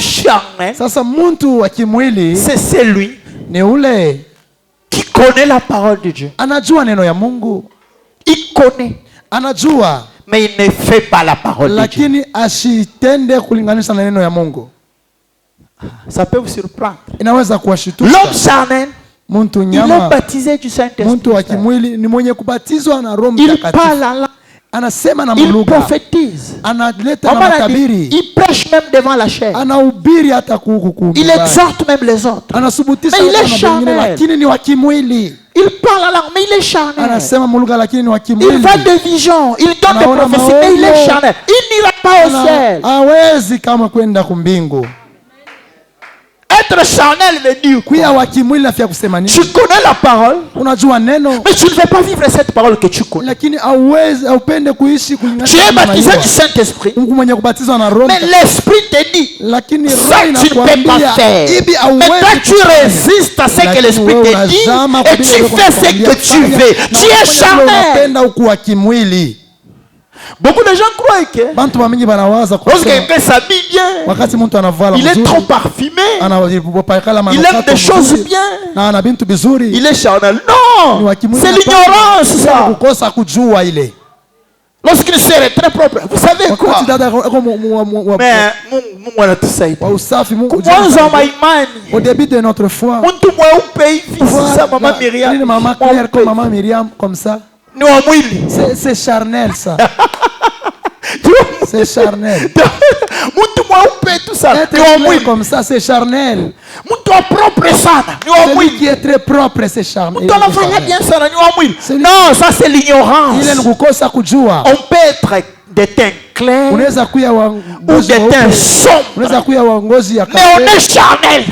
charnel, c'est celui qui connaît la parole de Dieu. Il connaît, mais il ne fait pas la parole de Dieu. Ça peut vous surprendre. L'homme charnel, il est baptisé du Saint-Esprit. Il parle Il prophétise. Il prêche même devant la chair. Il exhorte même les autres. Mais il est charnel. Il parle à langue, mais il est charnel. Il va de vision. Il donne des prophéties, mais il est charnel. Il n'ira pas au ciel. Être charnel veut dire quoi? Tu connais la parole, mais tu ne veux pas vivre cette parole que tu connais. Tu es baptisé du Saint-Esprit, mais l'Esprit te dit ça tu ne peux pas faire. Mais toi tu résistes à ce que l'Esprit te dit et tu fais ce que tu veux. Tu es charnel. Beaucoup de gens croient que lorsque quelqu'un s'habille bien, il est trop parfumé, il aime des choses bien, il est charnel. Non, c'est l'ignorance ça. Lorsqu'il serait très propre, vous savez quoi? Mais au début de notre foi, maman Myriam comme ça. C'est charnel ça. C'est charnel. Être comme ça, c'est charnel. Celui qui est très propre, c'est charnel. Non, ça c'est l'ignorance. On peut être des teints clairs ou des teints sombres, mais on est charnel.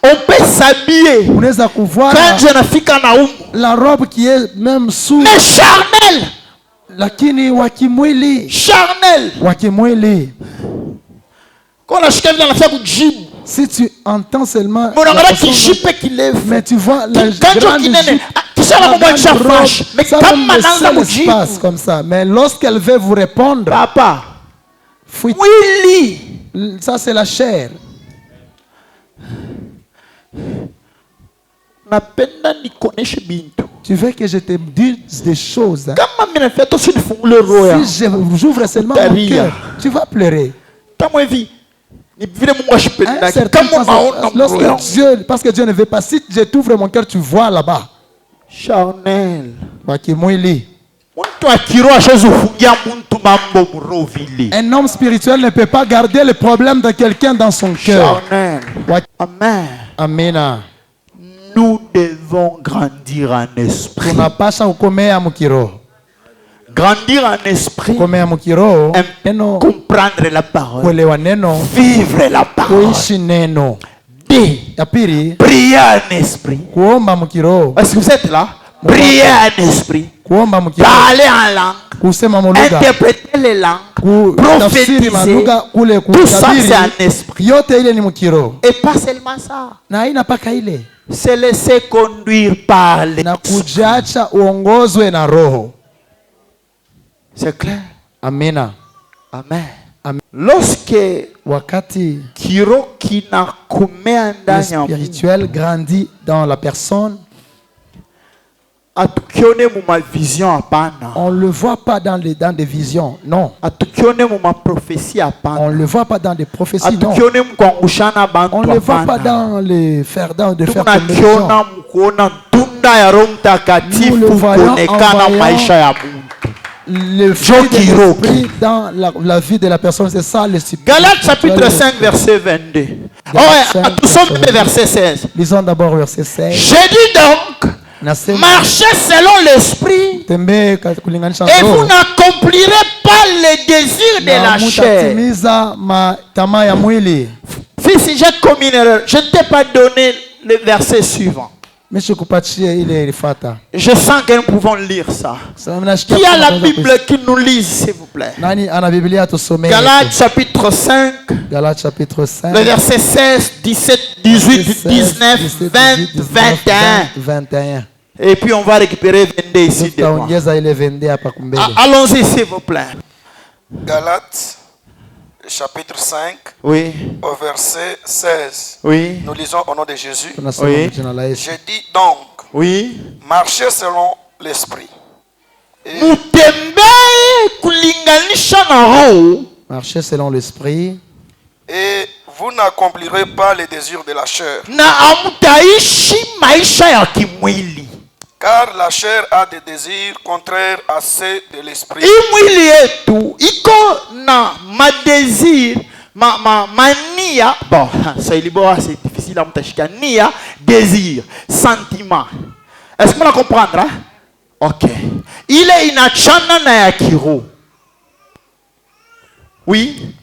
On peut s'habiller la robe qui est même sous, mais charnel. Charnel. Si tu entends seulement mais tu vois la grande robe, ça se passe comme ça. Mais lorsqu'elle veut vous répondre, papa, ça c'est la chair. Tu veux que je te dise des choses. Si j'ouvre seulement mon cœur, tu vas pleurer. Parce que Dieu ne veut pas. Si je t'ouvre mon cœur, tu vois là-bas. Charnel. Un homme spirituel ne peut pas garder le problème de quelqu'un dans son cœur. Amen. Amen. Nous devons grandir en esprit. Grandir en esprit, comprendre la parole, vivre la parole, prier en esprit. Est-ce que vous êtes là? Prier en esprit, parler en langue, interpréter les langues, prophétiser. Tout ça c'est en esprit. Et pas seulement ça. Se laisser conduire par l'esprit. C'est clair? Amen. Amen. Lorsque Kiro kinakumea ndani ya spirituel grandit dans la personne, on ne le voit pas dans des visions, non. On ne le voit pas dans des prophéties, non. On ne le voit pas dans les faire dans de faire connexion. Nous le voyons le fruit de l'esprit dans la vie de la personne, c'est ça le spirituel. Galates chapitre 5 verset 22. Nous sommes verset 16. Lisons d'abord verset 16. J'ai dit donc, marchez selon l'esprit et vous n'accomplirez pas les désirs de la chair. Fils, j'ai commis une erreur. Je ne t'ai pas donné le verset suivant. Je sens que nous pouvons lire ça. Qui a la Bible qui nous lise, s'il vous plaît? Galates chapitre 5, le verset 16, 17, 18, 19, 20, 21. Et puis on va récupérer 22 ici. Allons-y, s'il vous plaît. Galates chapitre 5, oui, au verset 16. Oui. Nous lisons au nom de Jésus. Oui. Je dis donc, oui, marchez selon l'esprit. Marchez selon l'esprit. Et vous n'accomplirez pas les désirs de la chair. Car la chair a des désirs contraires à ceux de l'esprit. Imwili yetu iko na madésir, mania. Bon, ça c'est difficile à m'tashika. Nia, désir, sentiment. Est-ce qu'on va comprendre? Hein? Ok. Il est inachana na yakiro. Oui.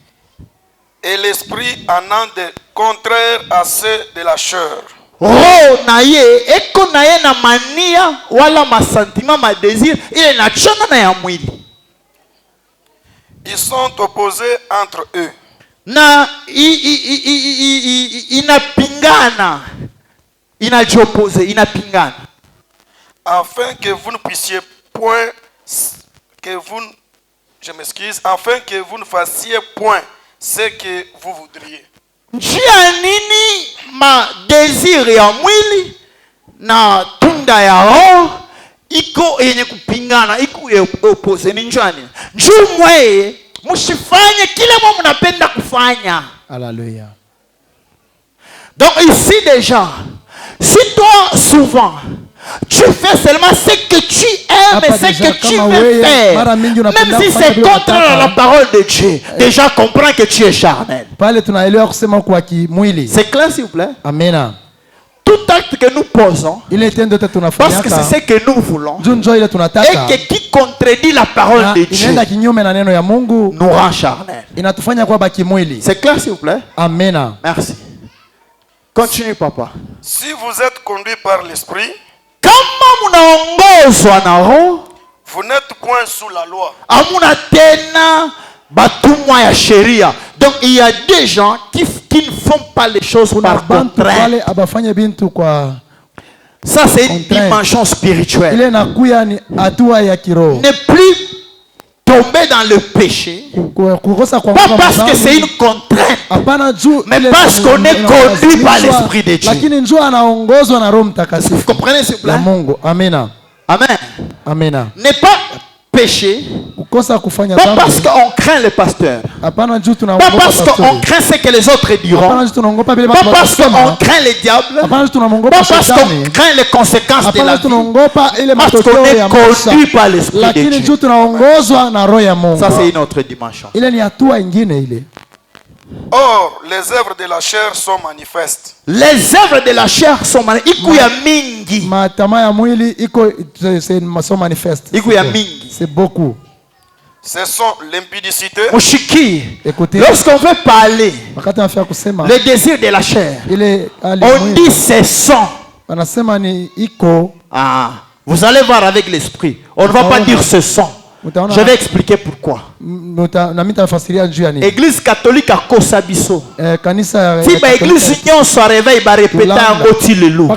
Et l'esprit en a des contraires à ceux de la chair. Oh, naye, eko naye na mania, wala ma sentiment, ma désir, il est inachana na ya mwili. Ils sont opposés entre eux. Na inapingana, inajiopose, inapingana. Afin que vous ne puissiez point, afin que vous ne fassiez point ce que vous voudriez. Njia nini ma désir ya mwili na tunda ya roho iko yenye kupingana, iko opposé ni njani? Njoo mwe msifanye kile mwa mnapenda kufanya. Alléluia. Donc ici déjà, si toi souvent tu fais seulement ce que tu aimes et ce que tu veux faire, même si c'est contre la parole de Dieu, déjà comprends que tu es charnel. C'est clair s'il vous plaît? Amen. Tout acte que nous posons, parce que c'est ce que nous voulons, et que qui contredit la parole de Dieu, nous rend charnel. C'est clair s'il vous plaît? Amen. Merci. Continue papa. Si vous êtes conduit par l'esprit, vous n'êtes point sous la loi. Donc il y a des gens qui ne font pas les choses par contrainte. Ça c'est une dimension spirituelle. Ne plus tomber dans le péché, pas parce que c'est une contrainte, mais parce qu'on est conduit par l'Esprit de Dieu. Vous comprenez s'il vous plaît? Amen. Amen. N'est pas péché, pas parce qu'on craint le pasteur, pas parce qu'on craint ce que les autres diront, pas parce qu'on craint le diable, pas parce qu'on craint les conséquences de la vie, parce qu'on est conduit par l'Esprit de Dieu. Ça c'est une autre dimension. Or, les œuvres de la chair sont manifestes. Les œuvres de la chair sont manifestes. C'est beaucoup. Ce sont l'impudicité. Lorsqu'on veut parler le désir de la chair, on dit c'est sang. Ah, vous allez voir avec l'esprit. On ne va pas dire ce sang. Je vais expliquer pourquoi. Église catholique à Kosabiso. Si l'église union se réveille, va répéter un mot le loup.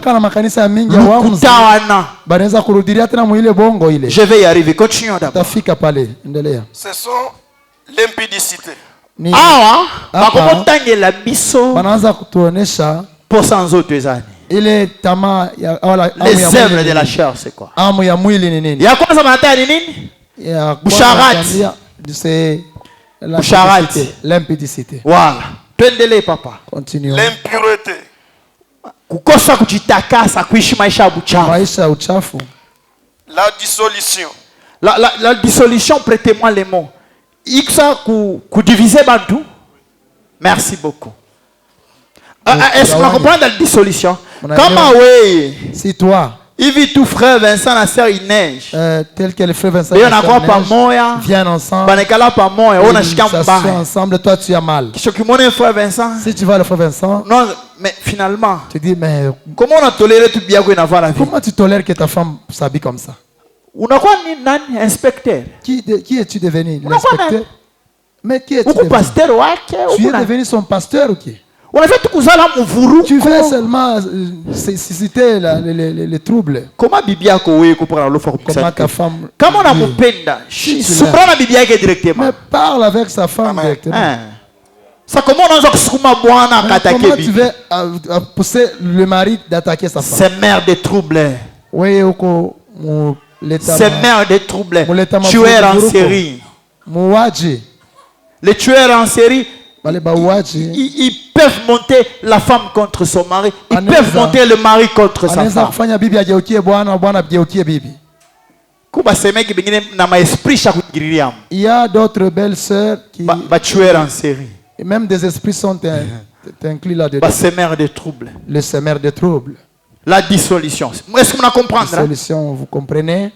Je vais y arriver. Continuons d'abord. Ce sont l'impudicité. Les œuvres de la chair, c'est quoi? Il y a quoi ça matin? Boucharate. L'impudicité. Voilà. Pendele papa. Continuons. L'impureté. Kukosa kujitakasa kuishi maisha uchafu. La dissolution. La dissolution, prêtez-moi les mots. Iksa kudiviser bantu. Merci beaucoup. Est-ce qu'on comprend la dissolution? Comment oui? Si toi. Il vit tout frère Vincent, la sœur Inès. Tel que le frère Vincent viennent ensemble. Ils s'assoient ensemble. Toi, tu as mal. Si tu vois le frère Vincent, non, mais finalement, tu dis, mais comment on a toléré tout bien qu'on a vu la vie? Comment tu tolères que ta femme s'habille comme ça? On a quoi un inspecteur? Qui es-tu devenu? L'inspecteur? Mais qui es-tu devenu? Tu es devenu son pasteur ou qui? Tu veux seulement susciter les troubles. Comment ta femme? Comment on a mon penda? Mais parle avec sa femme directement. Ça comment tu veux pousser le mari d'attaquer sa femme? C'est mère de troubles. Oui, c'est mère de troubles. Tueur en série. Mouadji. Le tueur en série. Ils peuvent monter la femme contre son mari. Ils peuvent monter le mari contre sa femme. Il y a d'autres belles sœurs qui... en série. Et même des esprits sont inclus là-dedans. De troubles. Le semeur de troubles. La dissolution. Est-ce que vous comprenez? La dissolution, vous comprenez?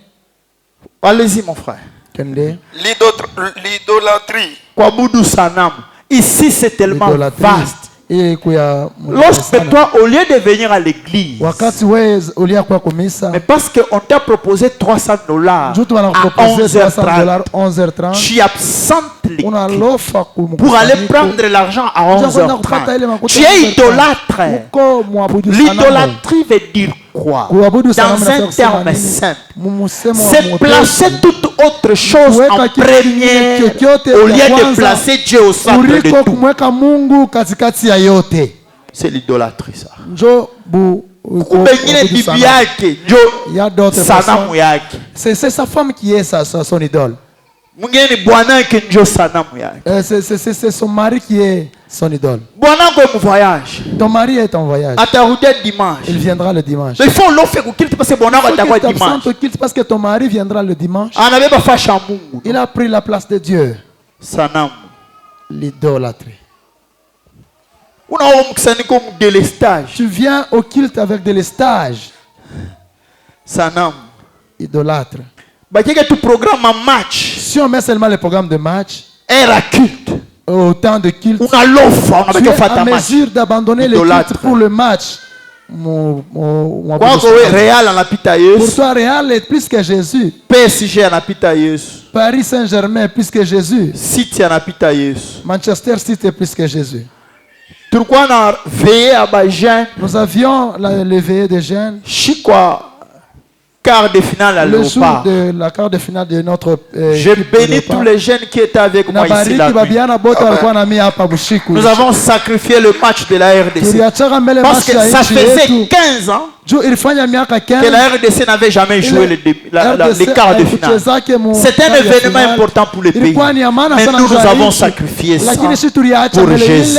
Allez-y, mon frère. L'idolâtrie. Ici, c'est tellement vaste. Lorsque toi, au lieu de venir à l'église, mais parce qu'on t'a proposé $300 à 11h30, tu absentes l'église pour aller prendre l'argent à 11h30. Tu es idolâtre. L'idolâtrie veut dire quoi? Dans un terme simple, c'est placer toute autre chose en premier au lieu de placer Dieu au centre de tout. C'est l'idolâtrie, ça. C'est sa femme qui est son idole. C'est son mari qui est son idole. Ton mari est en voyage. Il viendra le dimanche. Il faut l'offrir au culte parce que parce que ton mari viendra le dimanche. Il a pris la place de Dieu. L'idolâtrie. Tu viens au culte avec des lestages. Idolâtre. Si on met seulement le programme de match, au temps de culte, tu es à mesure d'abandonner le culte pour le match. Pour toi, Real est plus que Jésus. Paris Saint-Germain est plus que Jésus. Manchester City est plus que Jésus. Nous avions le veillée des jeunes. Quart de finale à le jour de la quart de finale de notre je bénis tous les jeunes qui étaient avec moi ici là. Nous avons sacrifié le match de la RDC parce que ça faisait 15 ans que la RDC n'avait jamais joué les quarts de finale. C'est un événement important pour le pays, mais nous avons sacrifié ça pour Jésus.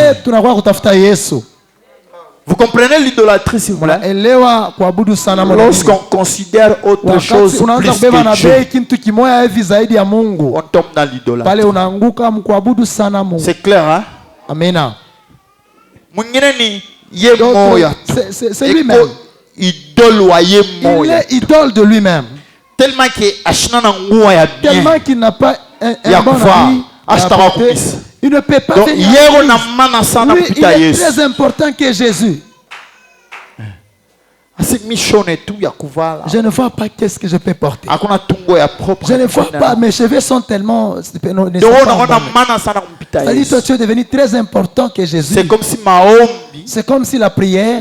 Vous comprenez l'idolâtrie, s'il vous plaît? Lorsqu'on considère autre chose plus que Dieu, on tombe dans l'idolâtrie. C'est clair, hein? Amen. C'est lui-même. Il est idole de lui-même. Tellement qu'il n'a pas un bon ami. Il ne peut pas venir. Lui, il est très important que Jésus. Je ne vois pas qu'est-ce que je peux porter. Je ne vois pas, mes cheveux sont tellement... C'est-à-dire toi, tu es devenu très important que Jésus. C'est comme si la prière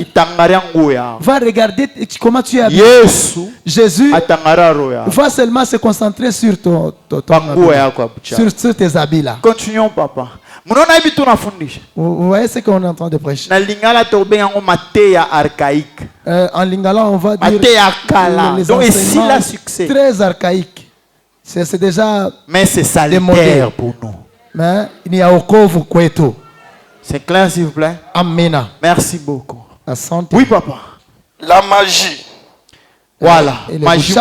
va regarder comment tu es habillé. Jésus va seulement se concentrer sur sur tes habits là. Continuons, papa. Vous voyez ce qu'on est en train de prêcher. En lingala, on va dire les enseignements très archaïques. C'est déjà... Mais c'est salutaire pour nous. Mais il y a okovu kwetu. C'est clair, s'il vous plaît? Amen. Merci beaucoup. Asante. Oui, papa. La magie. Voilà. Magie,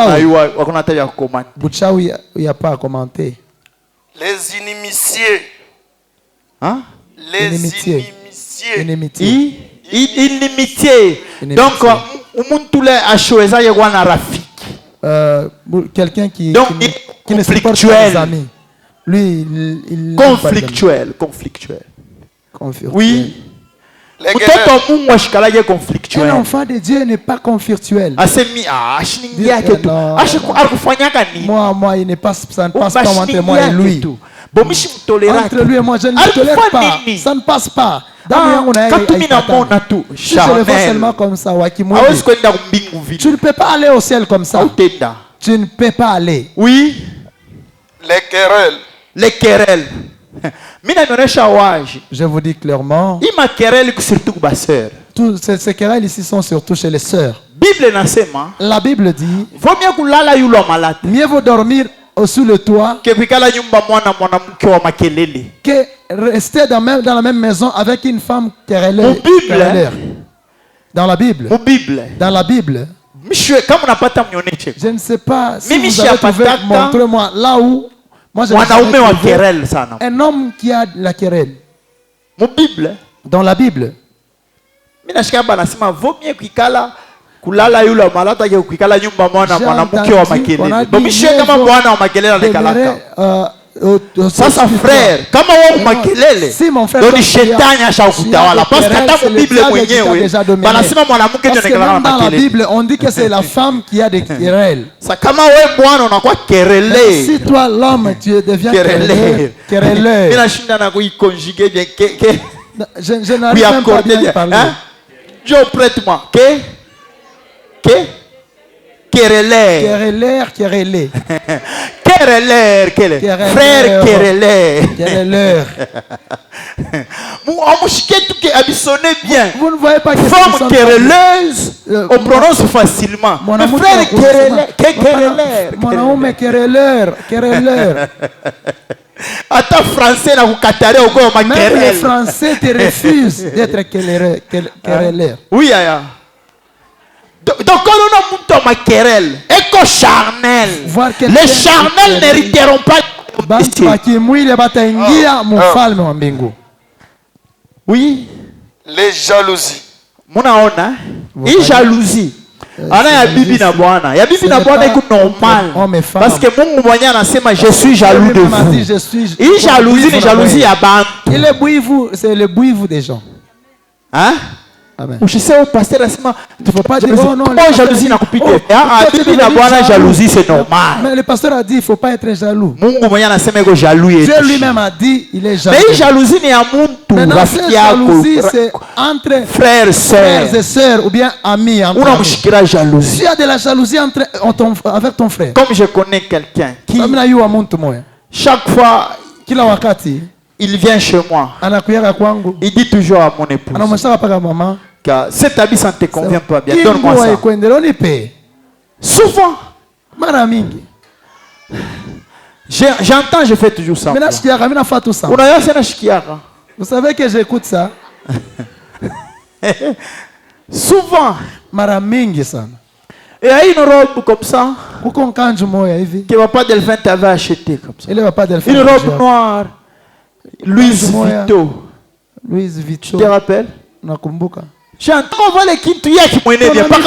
Bouchaoui, il n'y a pas à commenter. Les inimitiés. Hein? Les inimitiés. Inimitié. Donc, quelqu'un qui ne supporte pas les amis. Lui, il conflictuel. Oui. Un enfant de Dieu n'est pas conflictuel. Moi, il ne passe, ça ne passe pas entre moi et lui. Entre lui et moi, je ne le tolère pas. Ça ne passe pas. Si je le vois seulement comme ça, tu ne peux pas aller au ciel comme ça. Tu ne peux pas aller. Oui. Les querelles. Je vous dis clairement, toutes ces querelles ici sont surtout chez les sœurs. La Bible dit, mieux vaut dormir sous le toit, que rester dans la même maison avec une femme querelleur. Dans la Bible. Dans la Bible. Je ne sais pas si vous avez trouvé, montrez-moi là où moi j'ai un homme qui a la querelle. Dans la Bible. Ça frère kama wao makelele ndio ni shetani ashakutawala parce que hata Bible mwenyewe banasema mwanamke ndio anakelala makelele. Dans la Bible on dit que c'est la femme qui a des querelles. Ça kama wewe bwana unakuwa querelle. Si toi l'homme tu deviens querelleur. Ina shinda na kuiconjuguer bien je n'arrive même pas bien parler. Je prête-moi querelleur. Querelleur. Frère querelleur. Vous ne voyez pas que femme querelleuse, on prononce facilement. Frère querelleur. Mon homme querelleur. Attends, français na kukataria uko ma querelle. Même les français te refusent d'être querelleur. Oui, aya. Donc quand on a ma querelle, éco charnel. Les charnels n'hériteront pas. Oui. Les jalousies. Munaona, hii jalousie. Ana ya bibi na bwana. Ya bibi na bwana iko normal. Parce que Mungu mwenyewe anasema je suis jaloux de vous. Hii jalousie ni jalousie ya bantu. Il est bouillez-vous, c'est le bouillez-vous des gens. Hein? Amen. Je sais au pasteur asema tu faut pas dire oh non, jalousie na kupite. Ah, bibi na bwana jalousie c'est normal. Mais le pasteur a dit il faut pas être jaloux. Mungu mwenyewe anasema iko jaloux. Dieu lui-même a dit il est jaloux. Mais jalousie ni ya muntu, rafiki yako. Jalousie c'est entre frères et sœurs ou bien amis entre. Unamshikira jalousie. Tu as de la jalousie avec ton frère. Comme je connais quelqu'un qui chaque fois kila wakati il vient chez moi. Anakuja kwangu. Il dit toujours à mon épouse. Anamwambia paka maman que cet habit ça ne te convient pas bien. Donne-moi ça. Souvent. Mara mingi. J'entends, je fais toujours ça. Vous savez que j'écoute ça. Souvent. Mara mingi sana. Et il y a une robe comme ça que papa Delphin t'avait acheté comme ça. Une robe noire. Louise Vito. Tu te rappelles? J'entends voir les kintu yaki mwene bien pas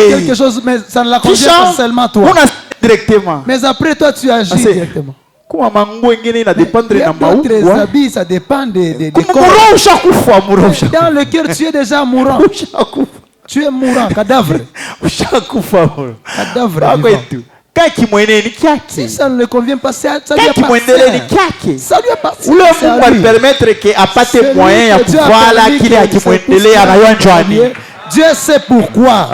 quelque chose mais ça ne la concerne pas seulement toi. On a directement. Mais après toi tu agis directement. Comment mango ngene na dépendre na maou. Tes habits ça dépend des corps. Dans le cœur tu es déjà mourant. Tu es mourant, cadavre. Cadavre. Si ça ne le convient pas, ça lui appartient. Ça lui appartient. Ou le monde permettre qu'il a pas de moyens à pouvoir là qu'il a qui moindele à rayon Johnny. Dieu sait pourquoi.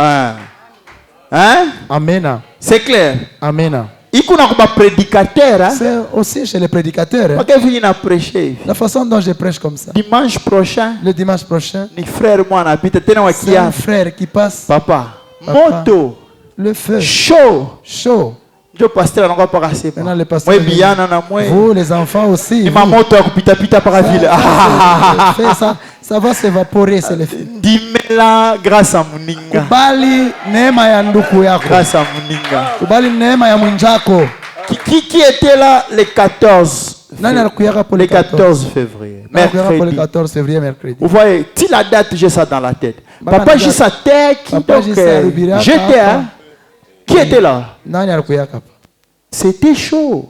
Hein? Amen. C'est clair. Amen. Il y a un prédicateur. C'est aussi chez les prédicateurs. La façon dont je prêche comme ça. Dimanche prochain. Le dimanche prochain. C'est un frère qui passe. Papa. Moto. Le feu. Chaud. Maintenant, le pasteur, vous les enfants aussi. Ça va s'évaporer, c'est le feu. Grâce à Muninga. Grâce à Muninga. Qui était là le 14 le 14 février. Mercredi. Vous voyez, si la date, j'ai ça dans la tête. Papa, j'ai sa tête. J'étais. Qui était là? C'était chaud.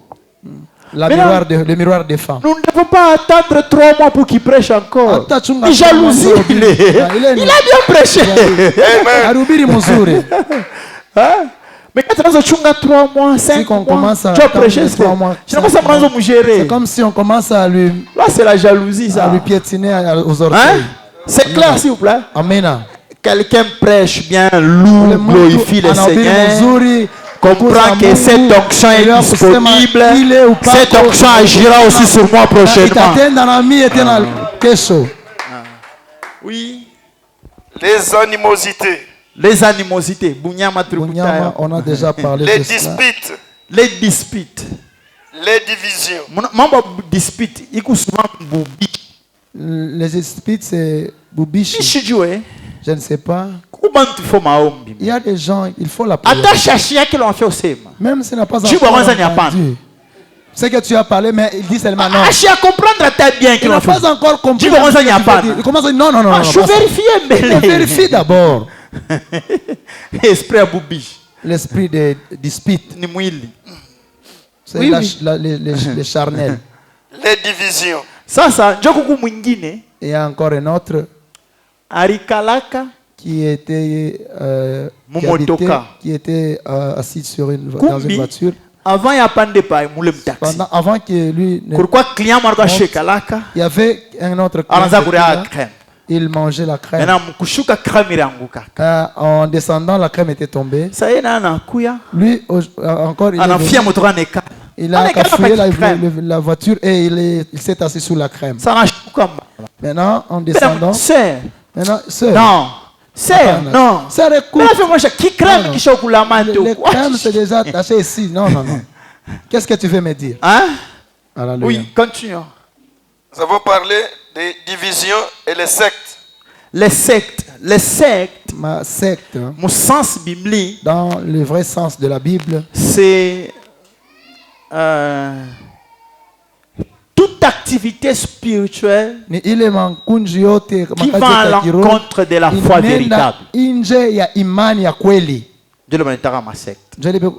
Le miroir des femmes. Nous ne devons pas attendre 3 mois pour qu'il prêche encore. Il jalousie. Il a bien prêché. Mais quand on a 3 mois, 5 mois, tu as prêché 3 mois. C'est comme si on commence à lui. Là, c'est la jalousie, ça. À lui piétiner aux orteils. C'est clair, s'il vous plaît. Amen. Quelqu'un prêche bien, loue, glorifie le Seigneur. Comprends que cette onction est disponible. Cette onction agira aussi sur moi prochainement. Oui. Les animosités. Les animosités. On a déjà parlé de disputes. Les disputes. Les divisions. Les disputes, c'est Boubichi. Je ne sais pas. Il y a des gens, il faut la prière. Même s'il n'a pas entendu. C'est que tu as parlé, mais il dit seulement non. Il n'a pas encore compris. Il commence à dire non, non, non. Je vérifie. Vérifie d'abord. L'esprit de dispute. C'est les charnels. Les divisions. Il y a encore un autre qui était assis dans une voiture. Avant que lui il y avait un autre client. Il mangeait la crème. En descendant, la crème était tombée. Lui, encore, il a cafouillé la voiture et il s'est assis sous la crème. Maintenant, en descendant... Non. Non. Sœur, écoute. Le crème, c'est déjà attaché ici. Non, non, non. Qu'est-ce que tu veux me dire? Oui, continuons. Nous avons parlé des divisions et les sectes. Les sectes. Ma secte. Mon sens biblique. Dans le vrai sens de la Bible. C'est toute activité spirituelle qui va à l'encontre de la foi véritable.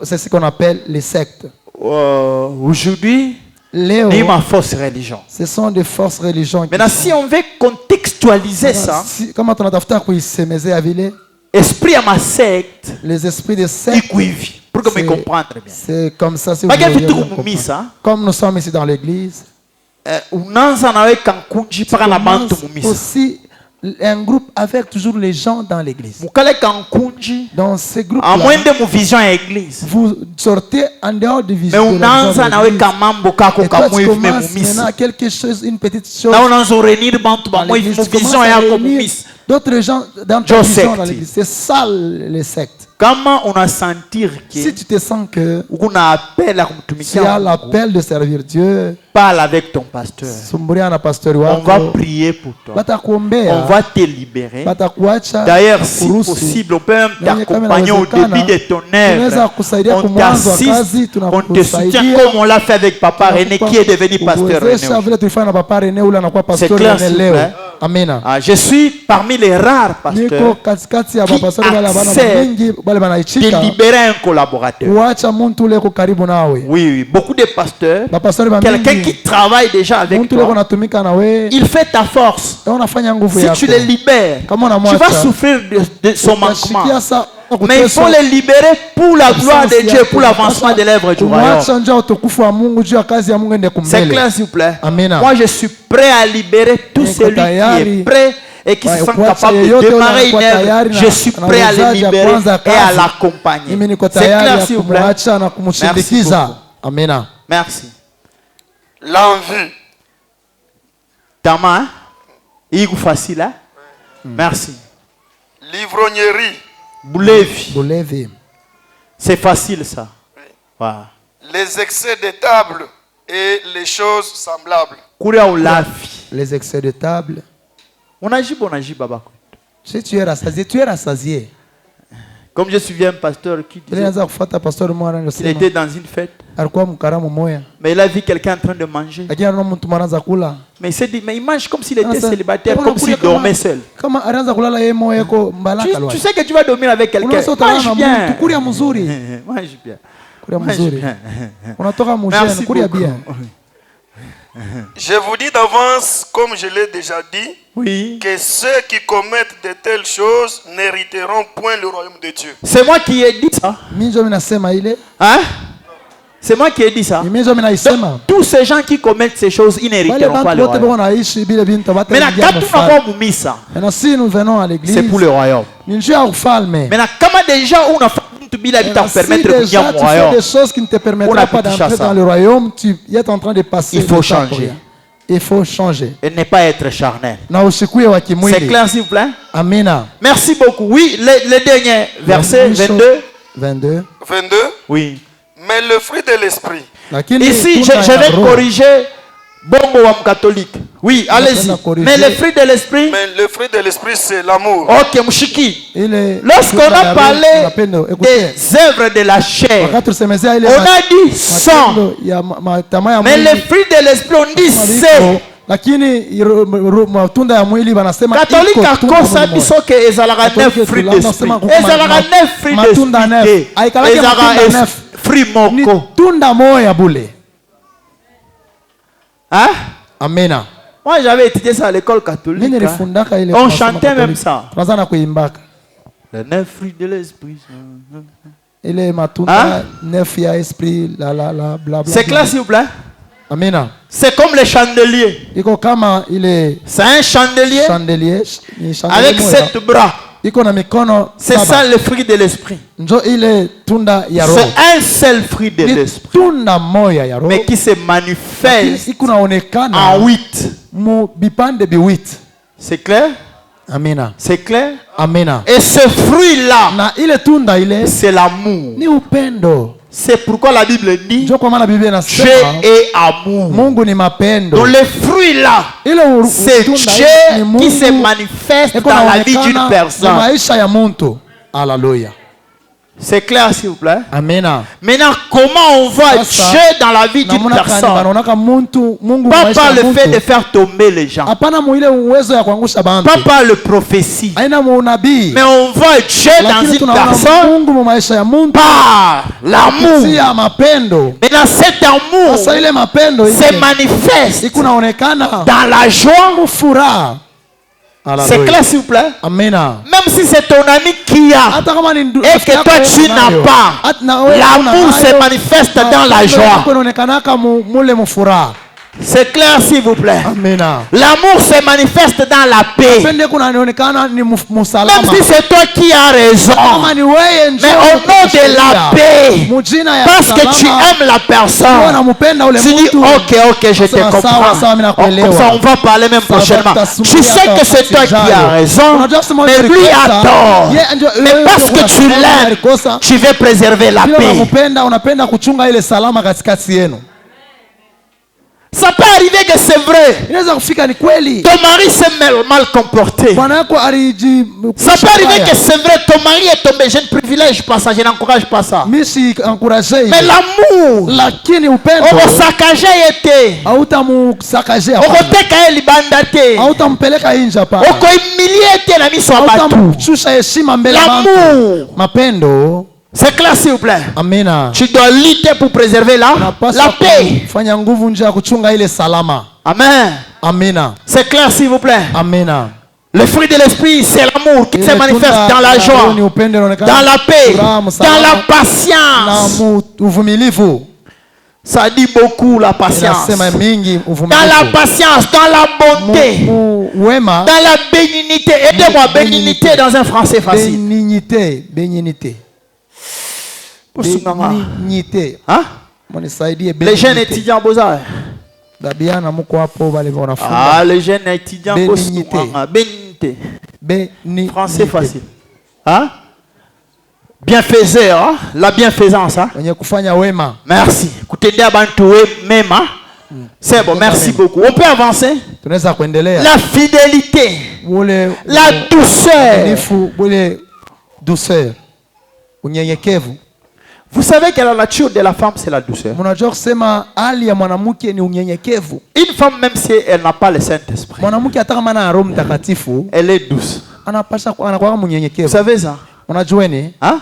C'est ce qu'on appelle les sectes. Aujourd'hui, c'est ma fausse religion. Ce sont des fausses religions. Maintenant, si on veut contextualiser ça, esprit à ma secte, les esprits de secte, pour que me comprendre bien. C'est comme ça, si vous voulez, comme nous sommes ici dans l'église. Aussi un groupe avec toujours les gens dans l'église. Dans ce groupe à moins de mon vision à l'église, vous sortez en dehors de vision. Mais on a quelque chose, une petite chose. D'autres gens dans ta vision dans l'église. C'est ça les sectes. Comment on a sentir que si tu te sens que tu as l'appel de servir Dieu, parle avec ton pasteur. On va prier pour toi. On va te libérer. D'ailleurs, si possible, on peut même t'accompagner au début de ton œuvre. On t'assiste, on te soutient comme on l'a fait avec Papa René qui est devenu pasteur René. C'est clair, s'il vous plaît. Amen. Je suis parmi les rares pasteurs qui acceptent de libérer un collaborateur. Oui, beaucoup de pasteurs, quelqu'un qui travaille déjà avec toi, il fait ta force. Si tu les libères, tu vas souffrir de son manquement. Mais il faut les libérer pour la gloire de Dieu, pour l'avancement de l'œuvre du royaume. C'est clair, s'il vous plaît. Moi, je suis prêt à libérer tout celui qui est prêt et qui se sent capable de démarrer une œuvre. Je suis prêt à le libérer et à l'accompagner. C'est clair, s'il vous plaît. Merci beaucoup. Merci. L'envie. Tama, il est facile, hein? Merci. L'ivrognerie. Boulevi. C'est facile ça. Oui. Wow. Les excès de table et les choses semblables. Les excès de table. On agit, baba. Si tu es rassasié, tu es rassasié. Comme je suis un pasteur qui disait, il était dans une fête, mais il a vu quelqu'un en train de manger. Mais il s'est dit, mais il mange comme s'il était célibataire, comme s'il dormait seul. Tu sais que tu vas dormir avec quelqu'un. Mange bien. Mange bien. Merci beaucoup. Je vous dis d'avance, comme je l'ai déjà dit, oui, que ceux qui commettent de telles choses n'hériteront point le royaume de Dieu. C'est moi qui ai dit ça. Hein? C'est moi qui ai dit ça. Donc, tous ces gens qui commettent ces choses, ils n'hériteront pas le royaume. Maintenant, quand tu n'as pas mis ça, c'est pour le royaume. Maintenant, comment des gens où on a des choses qui ne te permettront pas d'entrer dans le royaume, tu es en train de passer. Il faut changer. Il faut changer. Et ne pas être charnel. C'est clair, s'il vous plaît? Amen. Merci beaucoup. Oui, le dernier verset 22. 22. Oui. Mais le fruit de l'esprit. Ici, je vais corriger Bongo Wam catholique. Oui, allez-y. Mais le fruit de l'esprit. Mais le fruit de l'esprit, c'est l'amour. Ok, Mouchiki. Lorsqu'on a parlé des œuvres de la chair, on a dit sang. Mais le fruit de l'esprit, on dit c'est. Catholique akosa biso ke ezalaka 9 fruits d'esprit. Ezalaka 9 fruits d'esprit. Ezalaka fruit moko. Tunda moya bule. Hein? Amen. Moi j'avais étudié ça à l'école catholique. On chantait même ça. Les 9 fruits de l'esprit. C'est clair s'il vous plaît? Amen. C'est comme les chandeliers. C'est un chandelier avec 7 bras. C'est ça le fruit de l'esprit. C'est un seul fruit de l'esprit, mais qui se manifeste en 8. C'est clair? Amina. C'est clair? Amina. Et ce fruit-là, c'est l'amour. C'est pourquoi la Bible dit Dieu est amour. Donc le fruit là, c'est Dieu qui se manifeste dans la vie d'une personne. Alléluia. C'est clair s'il vous plaît? Amen. Maintenant, comment on voit Dieu dans la vie d'une personne? Pas par le fait de faire tomber les gens. Pas par le prophétie. Mais on voit Dieu dans une personne par l'amour. Maintenant, cet amour se manifeste dans la joie. C'est clair s'il vous plaît? Amen. Même si c'est ton ami qui a et que toi tu n'as pas, l'amour se manifeste dans la joie. C'est clair s'il vous plaît? L'amour se manifeste dans la paix. Même si c'est toi qui as raison, mais au nom de la paix, parce que tu aimes la personne, tu dis ok, je te comprends. Comme ça on va parler même prochainement. Tu sais que c'est toi qui as raison, mais lui a tort. Mais parce que tu l'aimes, tu veux préserver la paix. Ça peut arriver que c'est vrai. Ton mari s'est mal comporté. Ça peut arriver que c'est vrai. Ton mari est tombé. Je ne privilège pas ça. Je n'encourage pas ça. Mais l'amour, on saccagé était. On reteka libandate. On humilié était la mise en bateau. L'amour. C'est clair s'il vous plaît? Amina. Tu dois lutter pour préserver la paix. Amen. Amina. C'est clair s'il vous plaît? Amina. Le fruit de l'esprit, c'est l'amour qui se manifeste dans la joie, dans la paix, dans la patience. Ça dit beaucoup la patience. Dans la patience, dans la bonté, dans la bénignité. Aidez-moi, bénignité dans un français facile. Bénignité. Hein? Les jeunes étudiants à Beaux-Arts. Ah, les jeunes étudiants bénignité. Français facile. Hein? Bienfaiseur, hein? La bienfaisance. Hein? Merci. C'est bon, merci beaucoup. On peut avancer. La fidélité. La douceur. Vous savez que la nature de la femme, c'est la douceur. Une femme, même si elle n'a pas le Saint-Esprit, elle est douce. Vous savez ça? Hein?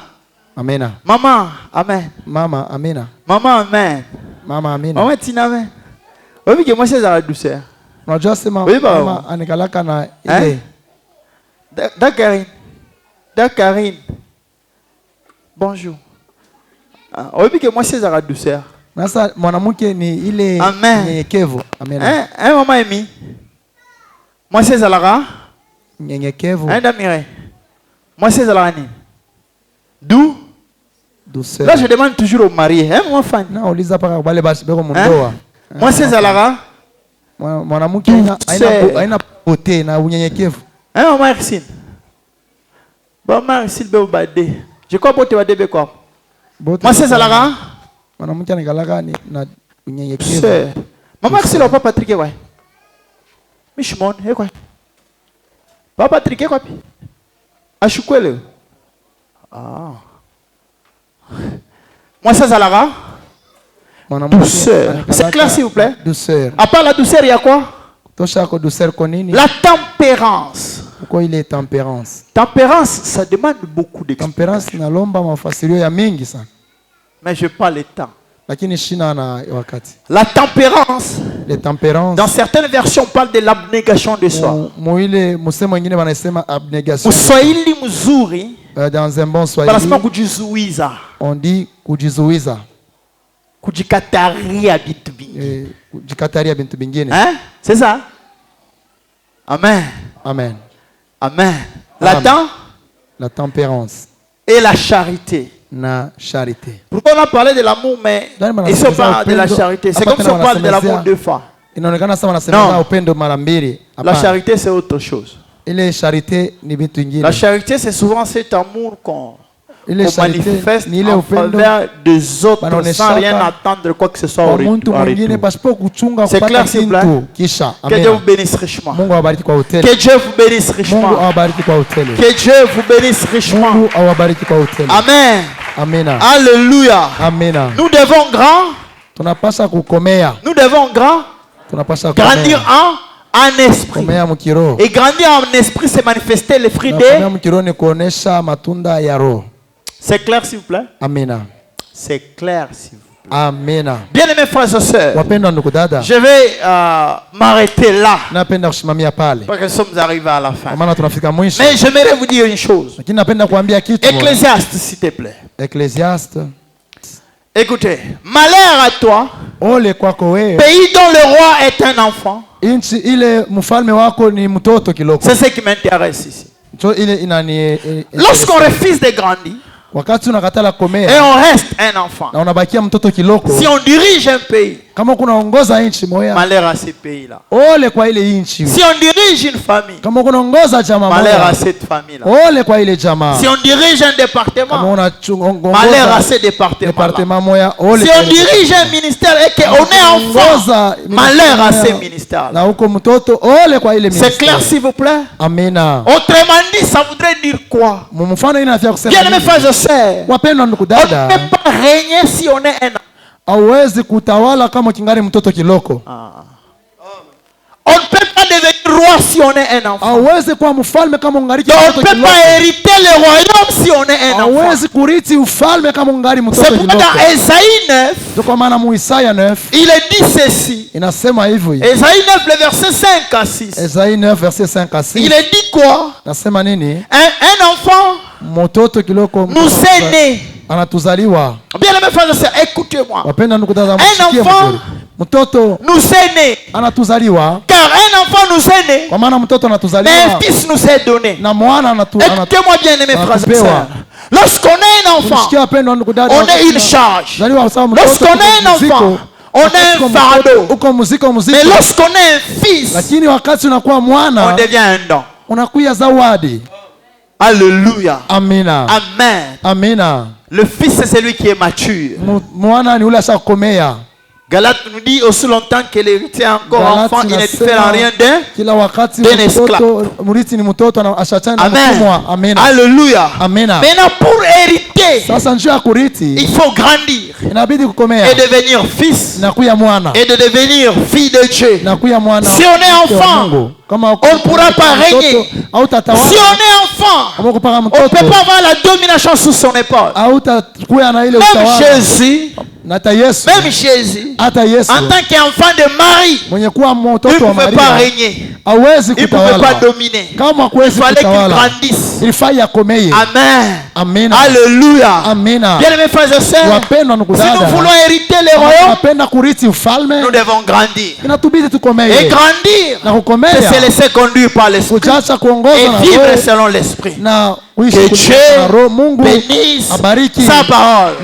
Amen. Maman, amen. Maman, amen. Maman, amen. Maman, amen. Maman, tina, amen. Oui, que moi, c'est la douceur. Oui, bah. D'accord. Bonjour. Oui, que moi, c'est la douceur. Amen. Hein, maman Amy. Moi, c'est la hein, Damire. Moi, c'est la d'où? Douceur. Là, je demande toujours au mari. Hein, mon fan? Non, Lisa pas moi, c'est la mwanamke haina beauté na unyenyekevu. Hein, Marcel? Bon, Marcel, je crois que tu vas débuter quoi? Moi, c'est ça là. mwanamke anakalaka na unyenyekevu. Mama kisilo papa Patrick kwa. Mishimon kwa. Papa Patrick kwa pi? Ashukwele. Moi ça zalaga. Douceur. C'est clair s'il vous plaît. Douceur. À part la douceur, il y a quoi? La tempérance. Pourquoi il est tempérance? Tempérance, ça demande beaucoup d'expérience. Mais je parle le temps. La tempérance. Dans certaines versions, on parle de l'abnégation de soi. Uswahili mzuri. Dans un bon Swahili, on dit kujizuiza. Kujikataria vitu vingi. Kujikataria vitu vingine. Hein? C'est ça? Amen. Amen. Amen. La tempérance et la charité. Na charité. Pourquoi on a parlé de l'amour mais ici on parle de la charité? C'est comme si on parle de l'amour deux fois. Non. La charité c'est autre chose. La charité c'est souvent cet amour qu'on manifeste en faveur des autres sans rien attendre quoi que ce soit au retour. C'est clair s'il vous plaît? Que Dieu vous bénisse richement. Que Dieu vous bénisse richement. Que Dieu vous bénisse richement. Amen. Amen. Alléluia. Amen. Nous devons grand. Nous devons grand. Grandir en esprit. Et grandir en esprit, c'est manifester les fruits de. C'est clair s'il vous plaît? Amen. C'est clair s'il vous plaît. Amen. Bien-aimés frères et sœurs, je vais m'arrêter là. Parce que nous sommes arrivés à la fin. Mais j'aimerais vous dire une chose. Ecclésiaste, s'il te plaît. Ecclésiaste. Écoutez, malheur à toi, pays dont le roi est un enfant. C'est ce qui m'intéresse ici. Lorsqu'on refuse de grandir, et on reste un enfant. Si on dirige un pays, malheur à ce pays-là. Si on dirige une famille, malheur à cette famille-là. Si on dirige un département, malheur à ce département-là. Si on dirige un ministère et qu'on est enfant, malheur à ce ministère-là. C'est clair s'il vous plaît? Autrement dit, ça voudrait dire quoi? Bien mes frères et sœurs, on ne peut pas régner si on est un enfant. Hawezi kutawala kama kingari mtoto kiloko. On ne peut pas devenir roi si on est un enfant. Hawezi kuwa mfalme kama ungari mtoto kiloko. On ne peut pas hériter le royaume si on est un enfant. Hawezi kurithi ufalme kama ungari mtoto kiloko. C'est pourquoi dans Esaïe 9, kwa maana mu Isaya 9, il est dit ceci. Inasema hivi. Esaïe 9 le verset 5 à 6. Esaïe 9 verset 5 à 6. Il est dit quoi? Nasema nini? Un enfant mtoto kiloko nous est né. Anatuzaliwa. Bien mes frères et sœurs, écoutez-moi. Un enfant mtoto nous est né. Anatuzaliwa. Car un enfant nous est né. Kwa maana mtoto anatuzaliwa. Mais un fils nous est donné. Na mwana écoutez-moi bien mes frères et sœurs. Lorsqu'on est un enfant, on est une charge. Lorsqu'on est un enfant, on est un fardeau. Mais lorsqu'on est un fils, on devient un don. Alléluia. Amina. Amen. Amina. Le fils c'est celui qui est mature. Galate nous dit aussi longtemps que l'héritier est encore enfant, il ne diffère en rien d'un esclave. Amen. Alléluia. Maintenant pour hériter, il faut grandir et devenir fils et de devenir fille de Dieu. Si on est enfant, on ne pourra pas régner. Si on est enfant, on ne peut pas avoir la domination sous son épaule. Même Jésus, en tant qu'enfant de Marie, il ne pouvait pas régner. Il ne pouvait pas dominer. Il fallait qu'il grandisse. Amen. Alléluia. Bien mes frères et sœurs, si nous voulons hériter le royaume, nous devons grandir. Et grandir, c'est se laisser conduire par l'esprit et vivre selon l'esprit. Que Dieu bénisse sa parole.